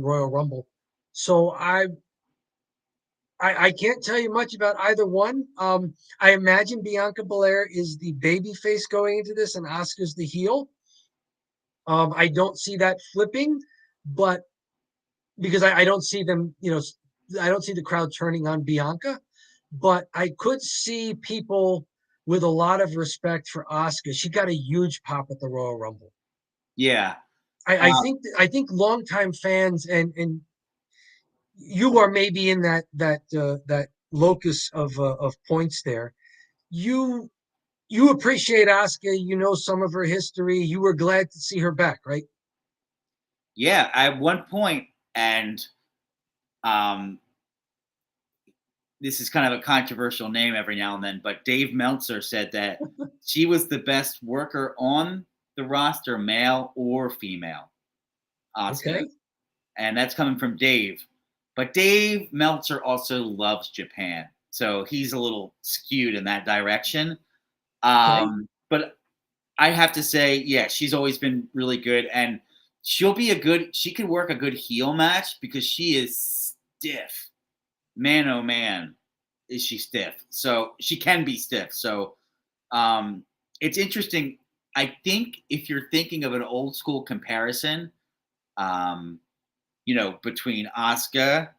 Royal Rumble. So I can't tell you much about either one. I imagine Bianca Belair is the baby face going into this, and Asuka's the heel. I don't see that flipping, but because I don't see them, I don't see the crowd turning on Bianca, but I could see people with a lot of respect for Asuka. She got a huge pop at the Royal Rumble. Yeah. I think longtime fans and you are maybe in that locus of points there. You you appreciate Asuka. You know some of her history. You were glad to see her back, right? Yeah. At one point, and um, this is kind of a controversial name every now and then, but Dave Meltzer said that she was the best worker on the roster, male or female, Asuka. Okay. And that's coming from Dave. But Dave Meltzer also loves Japan, so he's a little skewed in that direction. Okay. But I have to say, yeah, she's always been really good, and she could work a good heel match because she is stiff. Man, oh man, is she stiff. So she can be stiff. So um, it's interesting. I think if you're thinking of an old school comparison, um, between Asuka,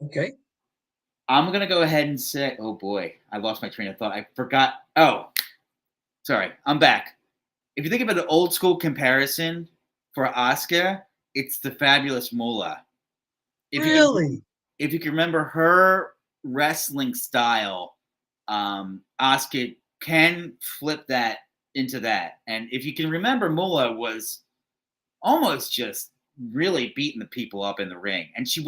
Okay. I'm gonna go ahead and say, oh boy, I lost my train of thought. I forgot. Oh, sorry, I'm back. If you think of an old school comparison for Asuka, it's the Fabulous Moolah. If you can, Really? if you can remember her wrestling style, Asuka can flip that into that. And if you can remember, Moolah was almost just really beating the people up in the ring, and she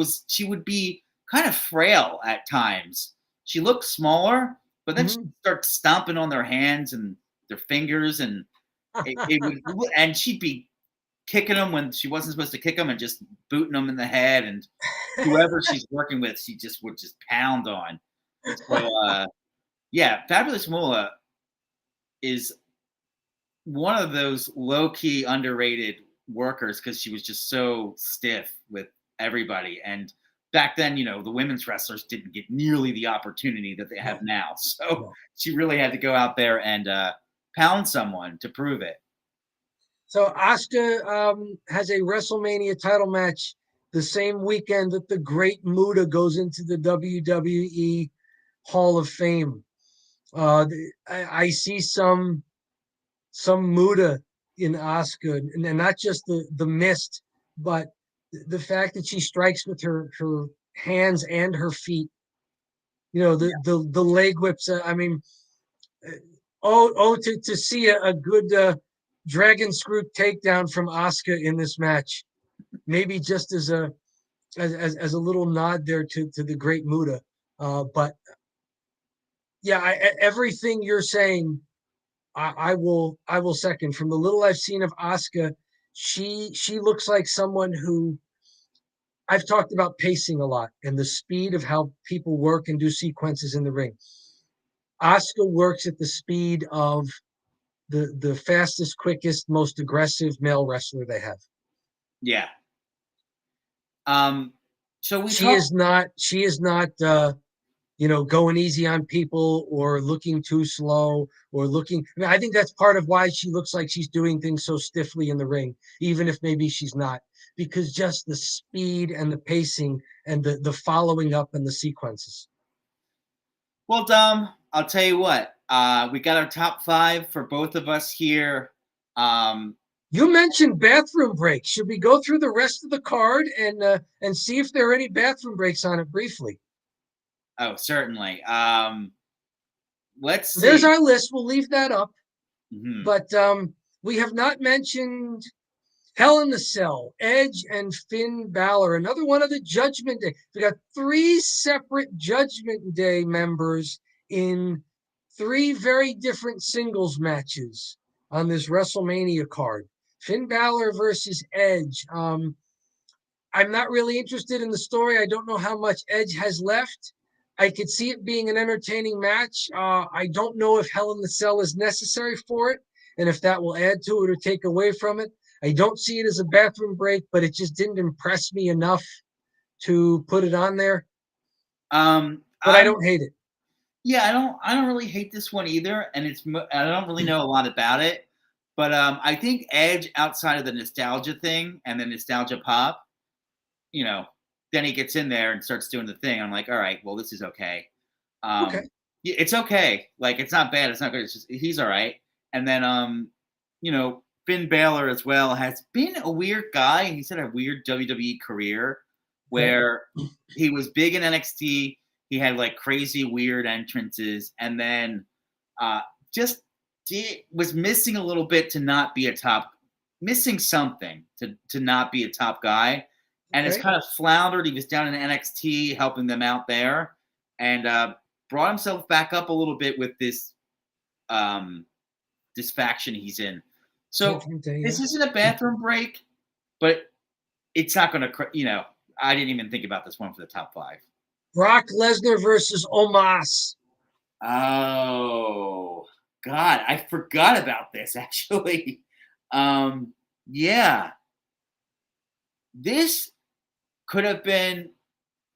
would be kind of frail at times. She looked smaller, but then she'd Mhm. start stomping on their hands and their fingers, and it would, and she'd be kicking them when she wasn't supposed to kick them, and just booting them in the head, and whoever she's working with, she just would just pound on. So yeah, Fabulous Moolah is one of those low key underrated workers because she was just so stiff with everybody. And back then, the women's wrestlers didn't get nearly the opportunity that they have No, now. So no. she really had to go out there and pound someone to prove it. So Asuka has a WrestleMania title match the same weekend that the Great Muta goes into the WWE Hall of Fame. I see some Muta in Asuka, and not just the mist, but the fact that she strikes with her hands and her feet. The leg whips. I mean, to see a good dragon screw takedown from Asuka in this match, maybe just as a little nod there to the Great Muta. But yeah, everything you're saying, I will second. From the little I've seen of Asuka, she looks like someone who I've talked about pacing a lot and the speed of how people work and do sequences in the ring. Asuka works at the speed of the fastest, quickest, most aggressive male wrestler they have. Yeah. So we She talked. is not going easy on people or looking too slow or looking. I mean, I think that's part of why she looks like she's doing things so stiffly in the ring, even if maybe she's not. because just the speed and the pacing and the following up and the sequences. Well, Dom, I'll tell you what. We got our top 5 for both of us here. You mentioned bathroom breaks. Should we go through the rest of the card and see if there are any bathroom breaks on it briefly? Oh, certainly. Let's There's see. our list. We'll leave that up. Mhm. But we have not mentioned Hell in the Cell, Edge and Finn Balor, another one of the Judgment Day. We got 3 separate Judgment Day members in 3 very different singles matches on this WrestleMania card. Finn Balor versus Edge. I'm not really interested in the story. I don't know how much Edge has left. I could see it being an entertaining match. I don't know if Hell in the Cell is necessary for it and if that will add to it or take away from it. I don't see it as a bathroom break, but it just didn't impress me enough to put it on there. But I I'm don't hate it. Yeah, I don't really hate this one either, and I don't really know a lot about it, but I think Edge, outside of the nostalgia thing and the nostalgia pop, you know, then he gets in there and starts doing the thing. I'm like, all right, well, this is okay. Okay. Yeah, it's okay. Like, it's not bad. It's not good. It's just he's all right. And then Finn Balor as well has been a weird guy. He's had a weird WWE career Okay. where he was big in NXT. He had like crazy weird entrances, and then just was missing a little bit to not be a top, missing something to not be a top guy, and it's Okay. kind of floundered. He was down in NXT helping them out there, and brought himself back up a little bit with this this faction he's in. So Judgment Day, this yeah. isn't a bathroom break, but it's not going to. I didn't even think about this one for the top 5. Brock Lesnar versus Omos. Oh God, I forgot about this actually. Yeah, this could have been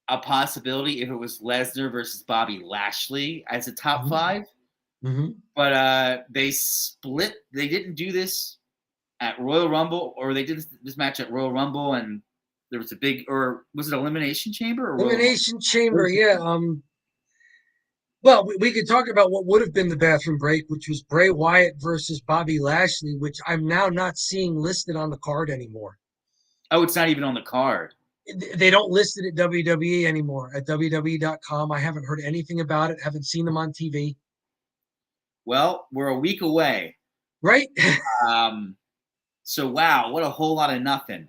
a possibility if it was Lesnar versus Bobby Lashley as a top 5, Mm-hmm. but they split. They didn't do this at Royal Rumble, or they did this match at Royal Rumble, and there was a big, or was it Elimination Chamber or Royal Elimination Chamber, Rumble? yeah. Well, we could talk about what would have been the bathroom break, which was Bray Wyatt versus Bobby Lashley, which I'm now not seeing listed on the card anymore. Oh, it's not even on the card. They don't list it at WWE anymore, at WWE.com. I haven't heard anything about it, haven't seen them on TV. Well, we're a week away. Right? So wow, what a whole lot of nothing.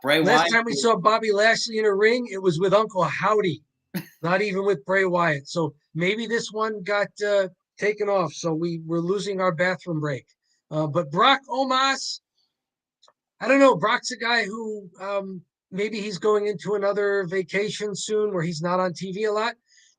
Bray Last Wyatt. time we saw Bobby Lashley in a ring, it was with Uncle Howdy, not even with Bray Wyatt. So maybe this one got taken off. So we're losing our bathroom break. But Brock Omos, I don't know. Brock's a guy who maybe he's going into another vacation soon where he's not on TV a lot.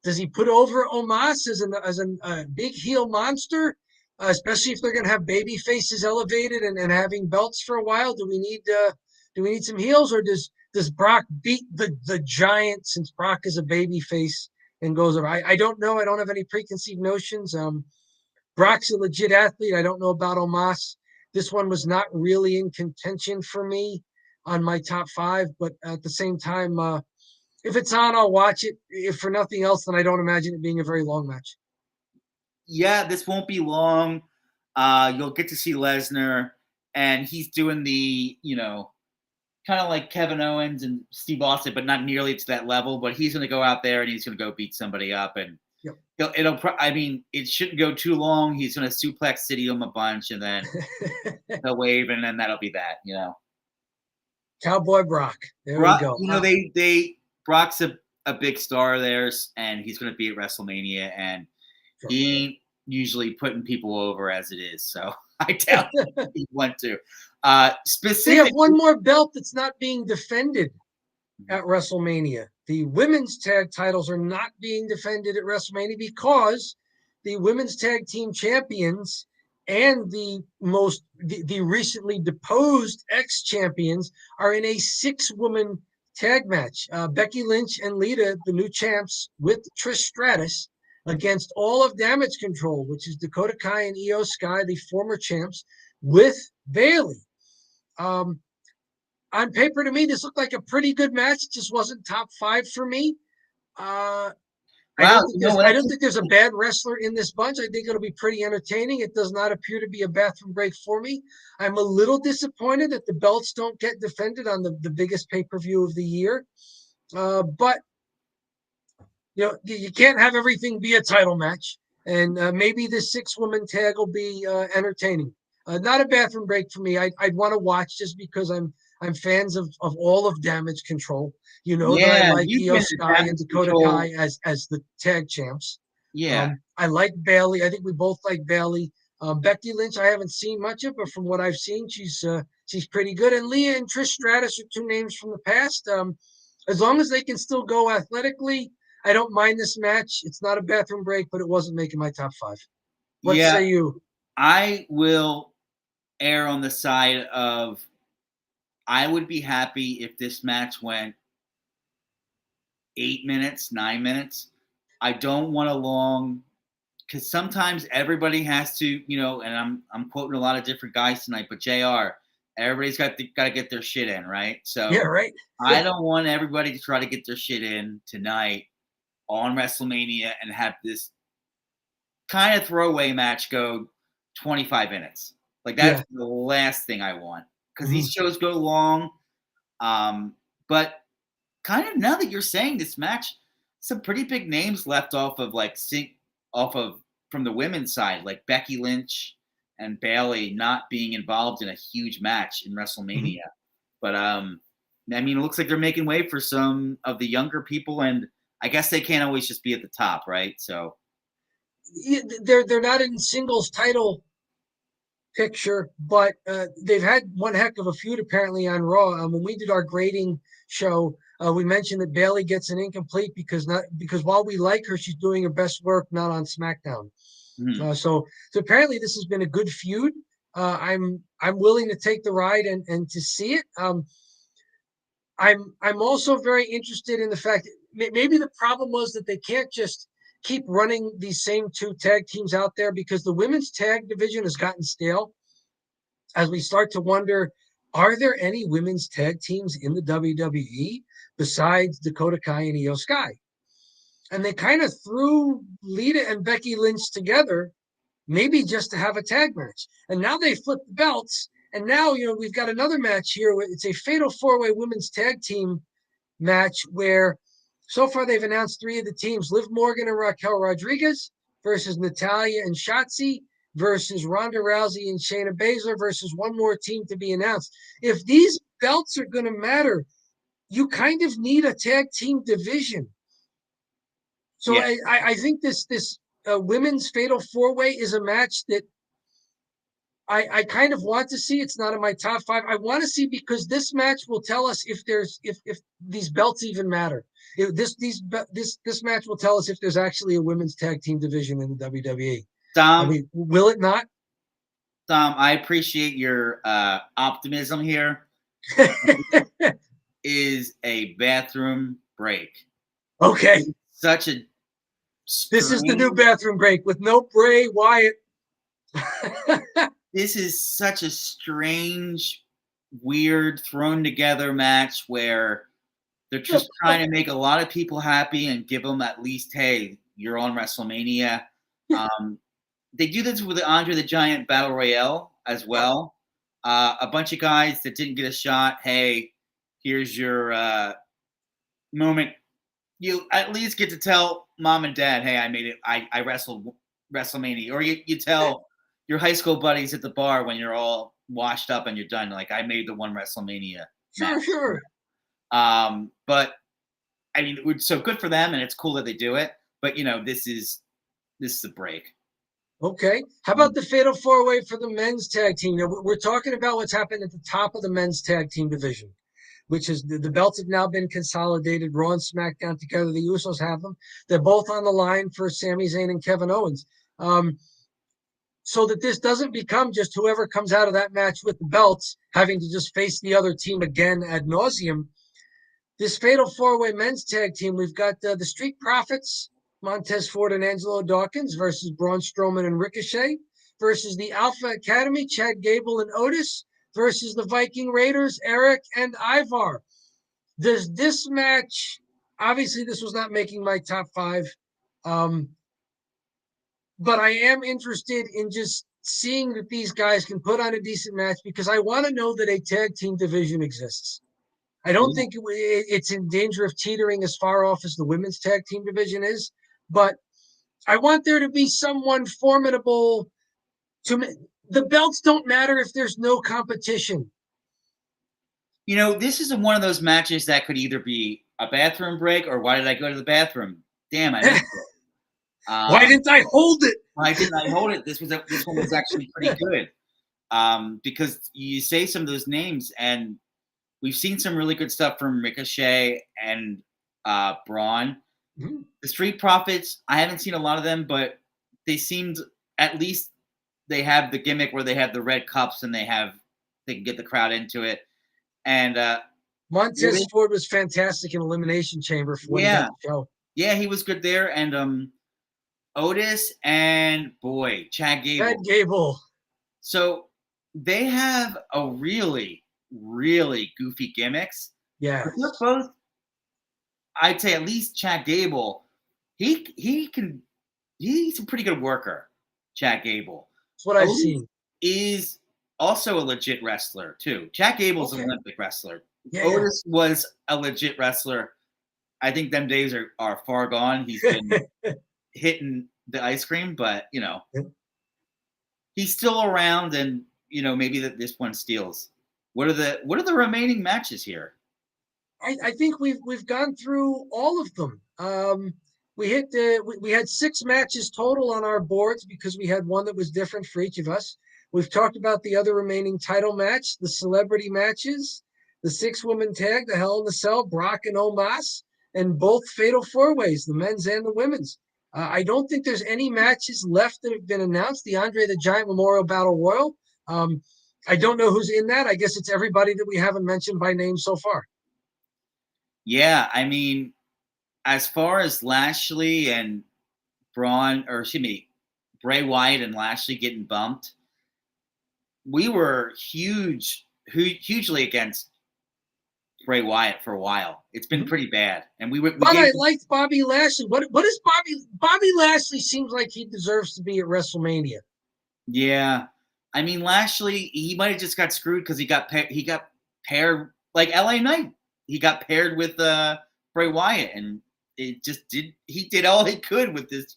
Does he put over Omos as a big heel monster, especially if they're going to have baby faces elevated and having belts for a while? Do we need some heels, or does Brock beat the giant since Brock is a baby face and goes over? I don't know. I don't have any preconceived notions. Brock's a legit athlete. I don't know about Omos. This one was not really in contention for me on my top 5, but at the same time, if it's on, I'll watch it. If for nothing else, then I don't imagine it being a very long match. Yeah, this won't be long. You'll get to see Lesnar, and he's doing the, kind of like Kevin Owens and Steve Austin, but not nearly to that level. But he's going to go out there and he's going to go beat somebody up, and Yep. it shouldn't go too long. He's going to suplex City him a bunch, and then he'll wave, and then that'll be that. Cowboy Brock. There we Brock, go. Brock's a big star of theirs, and he's going to be at WrestleMania, and Sure. he ain't usually putting people over as it is. So I doubt he went to. They have one more belt that's not being defended at WrestleMania. The women's tag titles are not being defended at WrestleMania because the women's tag team champions and the recently deposed ex-champions are in a 6-woman tag match. Becky Lynch and Lita, the new champs, with Trish Stratus against all of Damage Control, which is Dakota Kai and Io Sky, the former champs, with Bayley. On paper, to me, this looked like a pretty good match. It just wasn't top 5 for me. Uh, I Wow, don't think you know there's what? I don't think there's a bad wrestler in this bunch. I think it'll be pretty entertaining. It does not appear to be a bathroom break for me. I'm a little disappointed that the belts don't get defended on the biggest pay-per-view of the year. But you can't have everything be a title match. And maybe this 6-woman tag will be entertaining. Not a bathroom break for me. I'd want to watch just because I'm fans of all of Damage Control. You know that I Yeah, like you've Io been the Sky and damage Dakota control. Kai as the tag champs. Yeah, I like Bailey. I think we both like Bailey. Becky Lynch, I haven't seen much of, but from what I've seen, she's pretty good. And Leah and Trish Stratus are 2 names from the past. As long as they can still go athletically, I don't mind this match. It's not a bathroom break, but it wasn't making my top 5. What yeah. say you? I will err on the side of I would be happy if this match went 8 minutes, 9 minutes. I don't want a long because sometimes everybody has to, and I'm quoting a lot of different guys tonight, but JR, everybody's got to get their shit in, right? Yeah, So right. I don't want everybody to try to get their shit in tonight on WrestleMania and have this kind of throwaway match go 25 minutes. Like that's Yeah. the last thing I want because Mhm. these shows go long. But kind of now that you're saying this match, some pretty big names left off of off of from the women's side, like Becky Lynch and Bailey not being involved in a huge match in Mhm. WrestleMania. But I mean, it looks like they're making way for some of the younger people, and I guess they can't always just be at the top, right? So Yeah, they're not in singles title picture, but they've had one heck of a feud apparently on Raw. When we did our grading show, we mentioned that Bailey gets an incomplete because while we like her, she's doing her best work not on SmackDown. mhm. So apparently this has been a good feud. I'm willing to take the ride and to see it. I'm also very interested in the fact that maybe the problem was that they can't just keep running these same 2 tag teams out there because the women's tag division has gotten stale as we start to wonder, are there any women's tag teams in the WWE besides Dakota Kai and Io Sky? And they kind of threw Lita and Becky Lynch together, maybe just to have a tag match. And now they flipped the belts. And now, we've got another match here. It's a fatal 4-way women's tag team match where so far they've announced 3 of the teams: Liv Morgan and Raquel Rodriguez versus Natalia and Shotzi versus Ronda Rousey and Shayna Baszler versus one more team to be announced. If these belts are going to matter, you kind of need a tag team division. So Yeah, I think this women's fatal 4-way is a match that I kind of want to see. It's not in my top 5. I want to see because this match will tell us if these belts even matter. If this match will tell us if there's actually a women's tag team division in the WWE. I Dom, mean, will it not? I appreciate your optimism here. Is a bathroom break. Okay, Such a this is the new strange. bathroom break with no Bray Wyatt. This is such a strange, weird, thrown together match where they're just trying to make a lot of people happy and give them at least, hey, you're on WrestleMania. Um, they do this with the Andre the Giant Battle Royale as well. A bunch of guys that didn't get a shot. Hey, here's your moment. You at least get to tell mom and dad, hey, I made it. I wrestled WrestleMania. Or you tell your high school buddies at the bar when you're all washed up and you're done, like, I made the one WrestleMania Sure, match. sure. But I mean, it's so good for them and it's cool that they do it. But this is a break. Okay. How about the fatal 4-way for the men's tag team? Now, we're talking about what's happened at the top of the men's tag team division, which is the belts have now been consolidated. Raw and SmackDown together. The Usos have them. They're both on the line for Sami Zayn and Kevin Owens. So that this doesn't become just whoever comes out of that match with the belts having to just face the other team again ad nauseum. This fatal 4-way men's tag team, we've got the Street Profits, Montez Ford and Angelo Dawkins versus Braun Strowman and Ricochet versus the Alpha Academy, Chad Gable and Otis versus the Viking Raiders, Eric and Ivar. Does this match, obviously this was not making my top 5, but I am interested in just seeing that these guys can put on a decent match because I want to know that a tag team division exists. I don't think it's in danger of teetering as far off as the women's tag team division is, but I want there to be someone formidable to me. The belts don't matter if there's no competition. This is one of those matches that could either be a bathroom break or why did I go to the bathroom? Damn, I missed it. Why didn't I hold it? Why didn't I hold it? This one was actually pretty good. Because you say some of those names, and we've seen some really good stuff from Ricochet and Braun. Mm-hmm. The Street Profits, I haven't seen a lot of them, but they seemed, at least they have the gimmick where they have the red cups and they can get the crowd into it. And Montez Ford was fantastic in Elimination Chamber for when he got the show. Yeah, he was good there. And Otis and Chad Gable. Chad Gable. So they have a really, really goofy gimmicks. Yeah. They're both, I'd say at least Chad Gable, he's a pretty good worker, Chad Gable. That's what I've seen. Is also a legit wrestler, too. Chad Gable's an Olympic wrestler. Yeah, Otis was a legit wrestler. I think them days are far gone. He's been hitting the ice cream, but, he's still around, and, maybe this one steals. What are the remaining matches here? I think we've gone through all of them. We had 6 matches total on our boards because we had one that was different for each of us. We've talked about the other remaining title match, the celebrity matches, the 6-woman tag, the Hell in the Cell, Brock and Omos, and both fatal 4-ways, the men's and the women's. I don't think there's any matches left that have been announced. The Andre the Giant Memorial Battle Royal. I don't know who's in that. I guess it's everybody that we haven't mentioned by name so far. Yeah, I mean, as far as Lashley and Bray Wyatt and Lashley getting bumped, we were hugely against Bray Wyatt for a while. It's been pretty bad, and I liked Bobby Lashley. What is Bobby Lashley? Seems like he deserves to be at WrestleMania. Yeah, I mean Lashley, he might have just got screwed because he got paired like LA Knight. He got paired with Bray Wyatt, and it just he did all he could with this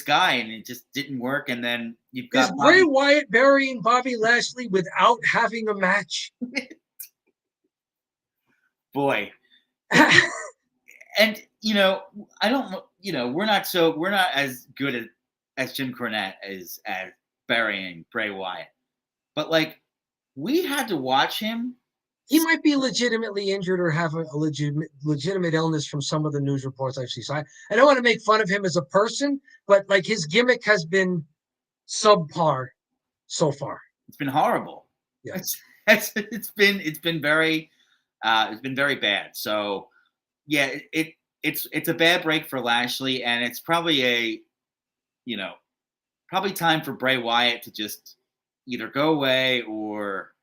guy, and it just didn't work. And then you've got Bray Wyatt burying Bobby Lashley without having a match. Boy. And I don't we're not as good as Jim Cornette as burying Bray Wyatt, but like we had to watch him. He might be legitimately injured or have a legitimate illness from some of the news reports I've seen. So I don't want to make fun of him as a person, but like his gimmick has been subpar so far. It's been horrible. Yeah. It's been very bad. So yeah, it's a bad break for Lashley, and it's probably probably time for Bray Wyatt to just either go away or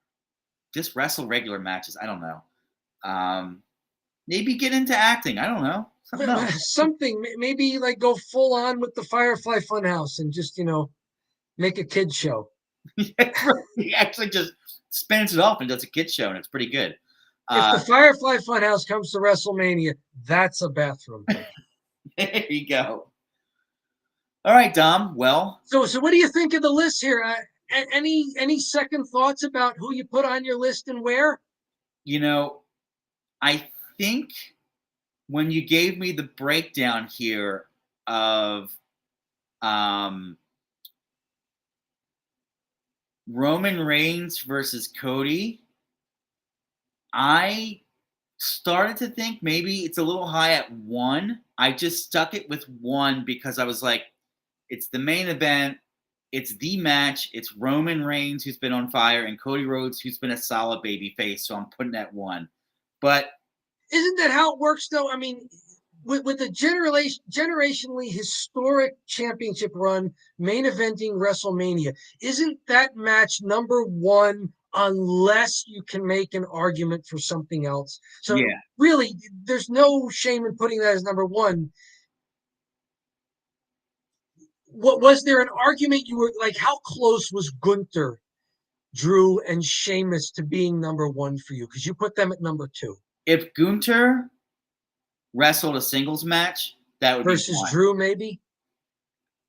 just wrestle regular matches. I don't know. Maybe get into acting. I don't know. Something. Maybe like go full on with the Firefly Funhouse and just make a kids show. He actually just spins it off and does a kids show, and it's pretty good. If the Firefly Funhouse comes to WrestleMania, that's a bathroom. There you go. All right, Dom. Well, so what do you think of the list here? Any second thoughts about who you put on your list and where? I think when you gave me the breakdown here of Roman Reigns versus Cody, I started to think maybe it's a little high at 1. I just stuck it with 1 because I was like, it's the main event. It's the match. It's Roman Reigns, who's been on fire, and Cody Rhodes, who's been a solid babyface. So I'm putting that 1. But isn't that how it works, though? I mean, with a generationally historic championship run, main eventing WrestleMania, isn't that match number 1 unless you can make an argument for something else. So Yeah. really, there's no shame in putting that as number one. What was there an argument you were like? How close was Gunther, Drew, and Sheamus to being number one for you? Because you put them at number two If Gunther wrestled a singles match, that would be versus one. Drew, maybe.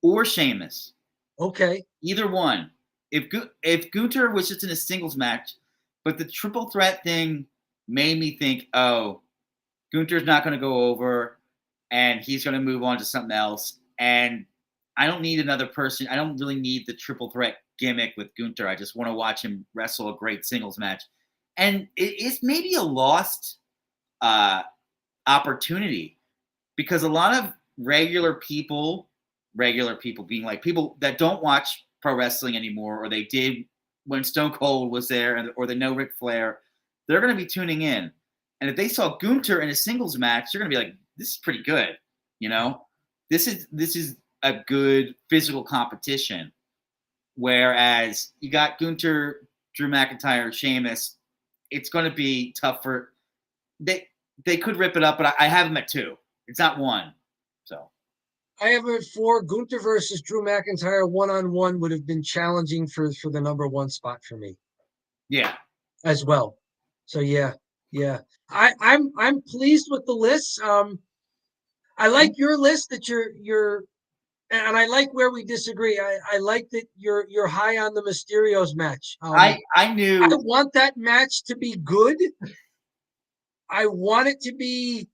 Or Sheamus. Okay. Either one. If Gunther was just in a singles match, but the triple threat thing made me think, oh, Gunther's not going to go over, and he's going to move on to something else. And I don't need another person. I don't really need the triple threat gimmick with Gunther. I just want to watch him wrestle a great singles match. And it's maybe a lost opportunity because a lot of regular people being like people that don't watch pro wrestling anymore, or they did when Stone Cold was there, or they know Ric Flair, they're going to be tuning in. And if they saw Gunther in a singles match, they're going to be like, this is pretty good. You know, this is a good physical competition. Whereas you got Gunther, Drew McIntyre, Sheamus, it's going to be tougher. They could rip it up, but I have them at two. It's not one. So I have it at four. Gunther versus Drew McIntyre one-on-one would have been challenging for the number one spot for me. Yeah. As well. So yeah. I'm pleased with the list. I like your list that you're and I like where we disagree. I like that you're high on the Mysterios match. I knew I want that match to be good. I want it to be,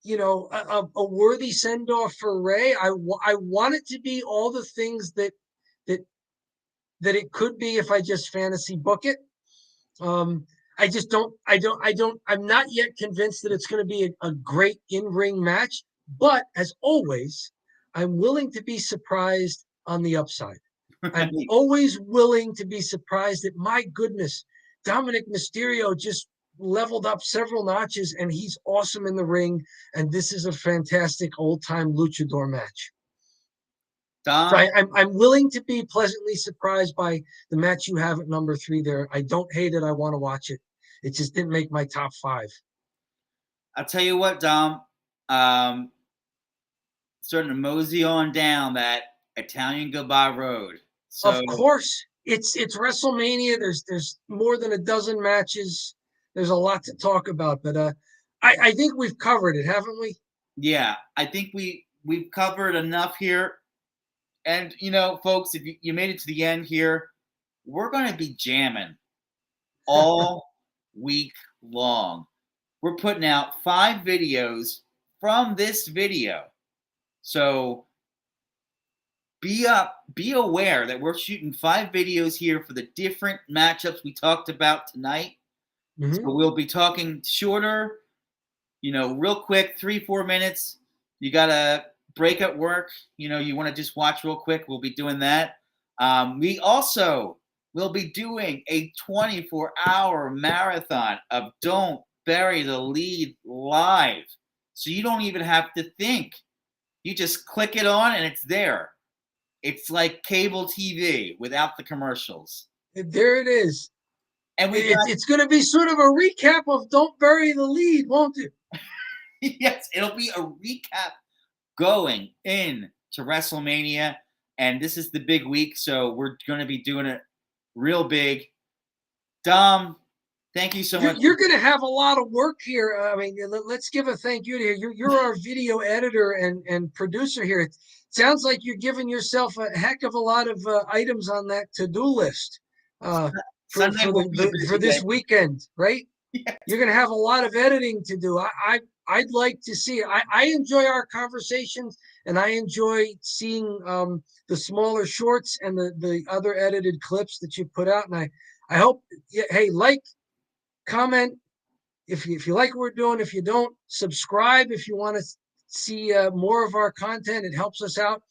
a worthy send off for Ray. I want it to be all the things that it could be if I just fantasy book it. I just I'm not yet convinced that it's going to be a great in-ring match, but as always, I'm willing to be surprised on the upside. I'm always willing to be surprised that, my goodness, Dominic Mysterio just leveled up several notches and he's awesome in the ring. And this is a fantastic old-time luchador match. Dom, So I'm willing to be pleasantly surprised by the match you have at number three there. I don't hate it. I want to watch it. It just didn't make my top five. I'll tell you what, Dom. Starting to mosey on down that Italian Goodbye Road. So, of course, it's WrestleMania. There's more than a dozen matches. There's a lot to talk about, but I think we've covered it, haven't we? Yeah, I think we've covered enough here. And folks, if you made it to the end here, we're going to be jamming all week long. We're putting out 5 videos from this video. So be aware that we're shooting 5 videos here for the different matchups we talked about tonight. Mm-hmm. So we'll be talking shorter, real quick, 3-4 minutes. You got to break at work. You want to just watch real quick. We'll be doing that. We also will be doing a 24-hour marathon of Don't Bury the Lead live. So you don't even have to think. You just click it on and it's there. It's like cable TV without the commercials. There it is. And it's going to be sort of a recap of Don't Bury the Lead, won't it? Yes, it'll be a recap going in to WrestleMania. And this is the big week, so we're going to be doing it real big. Dom, thank you so much. You're going to have a lot of work here. I mean, let's give a thank you to you. You're our video editor and producer here. It sounds like you're giving yourself a heck of a lot of items on that to-do list for this weekend, right? Yes. You're going to have a lot of editing to do. I'd like to see it. I enjoy our conversations, and I enjoy seeing the smaller shorts and the other edited clips that you put out. And I hope, hey, comment if you like what we're doing. If you don't, subscribe if you want to see more of our content. It helps us out.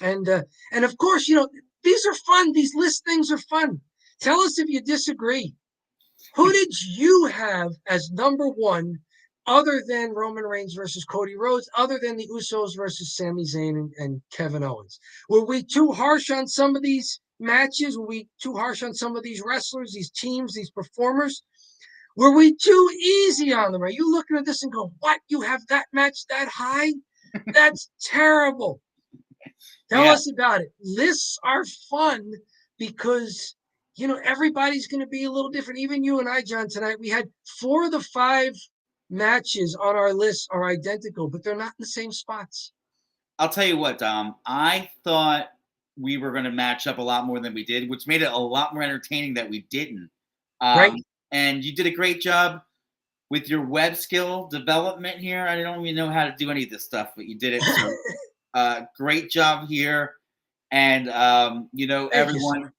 And of course, these are fun. These list things are fun. Tell us if you disagree. Who did you have as number one, other than Roman Reigns versus Cody Rhodes, other than the Usos versus Sami Zayn and Kevin Owens? Were we too harsh on some of these matches? Were we too harsh on some of these wrestlers, these teams, these performers? Were we too easy on them? Are you looking at this and go, what? You have that match that high? That's terrible. Tell Yeah, us about it. Lists are fun because, everybody's going to be a little different. Even you and I, John, tonight, we had 4 of the 5 matches on our list are identical, but they're not in the same spots. I'll tell you what, Dom. I thought we were going to match up a lot more than we did, which made it a lot more entertaining that we didn't. Right? And you did a great job with your web skill development here. I don't even know how to do any of this stuff, but you did it. So, great job here. And, Thank you, everyone, sir.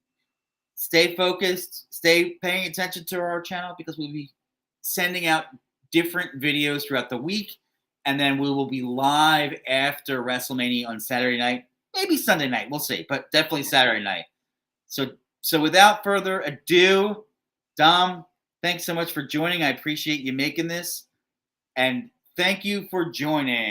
stay focused, stay paying attention to our channel because we'll be sending out different videos throughout the week. And then we will be live after WrestleMania on Saturday night, maybe Sunday night. We'll see, but definitely Saturday night. So without further ado, Dom, thanks so much for joining. I appreciate you making this. And thank you for joining.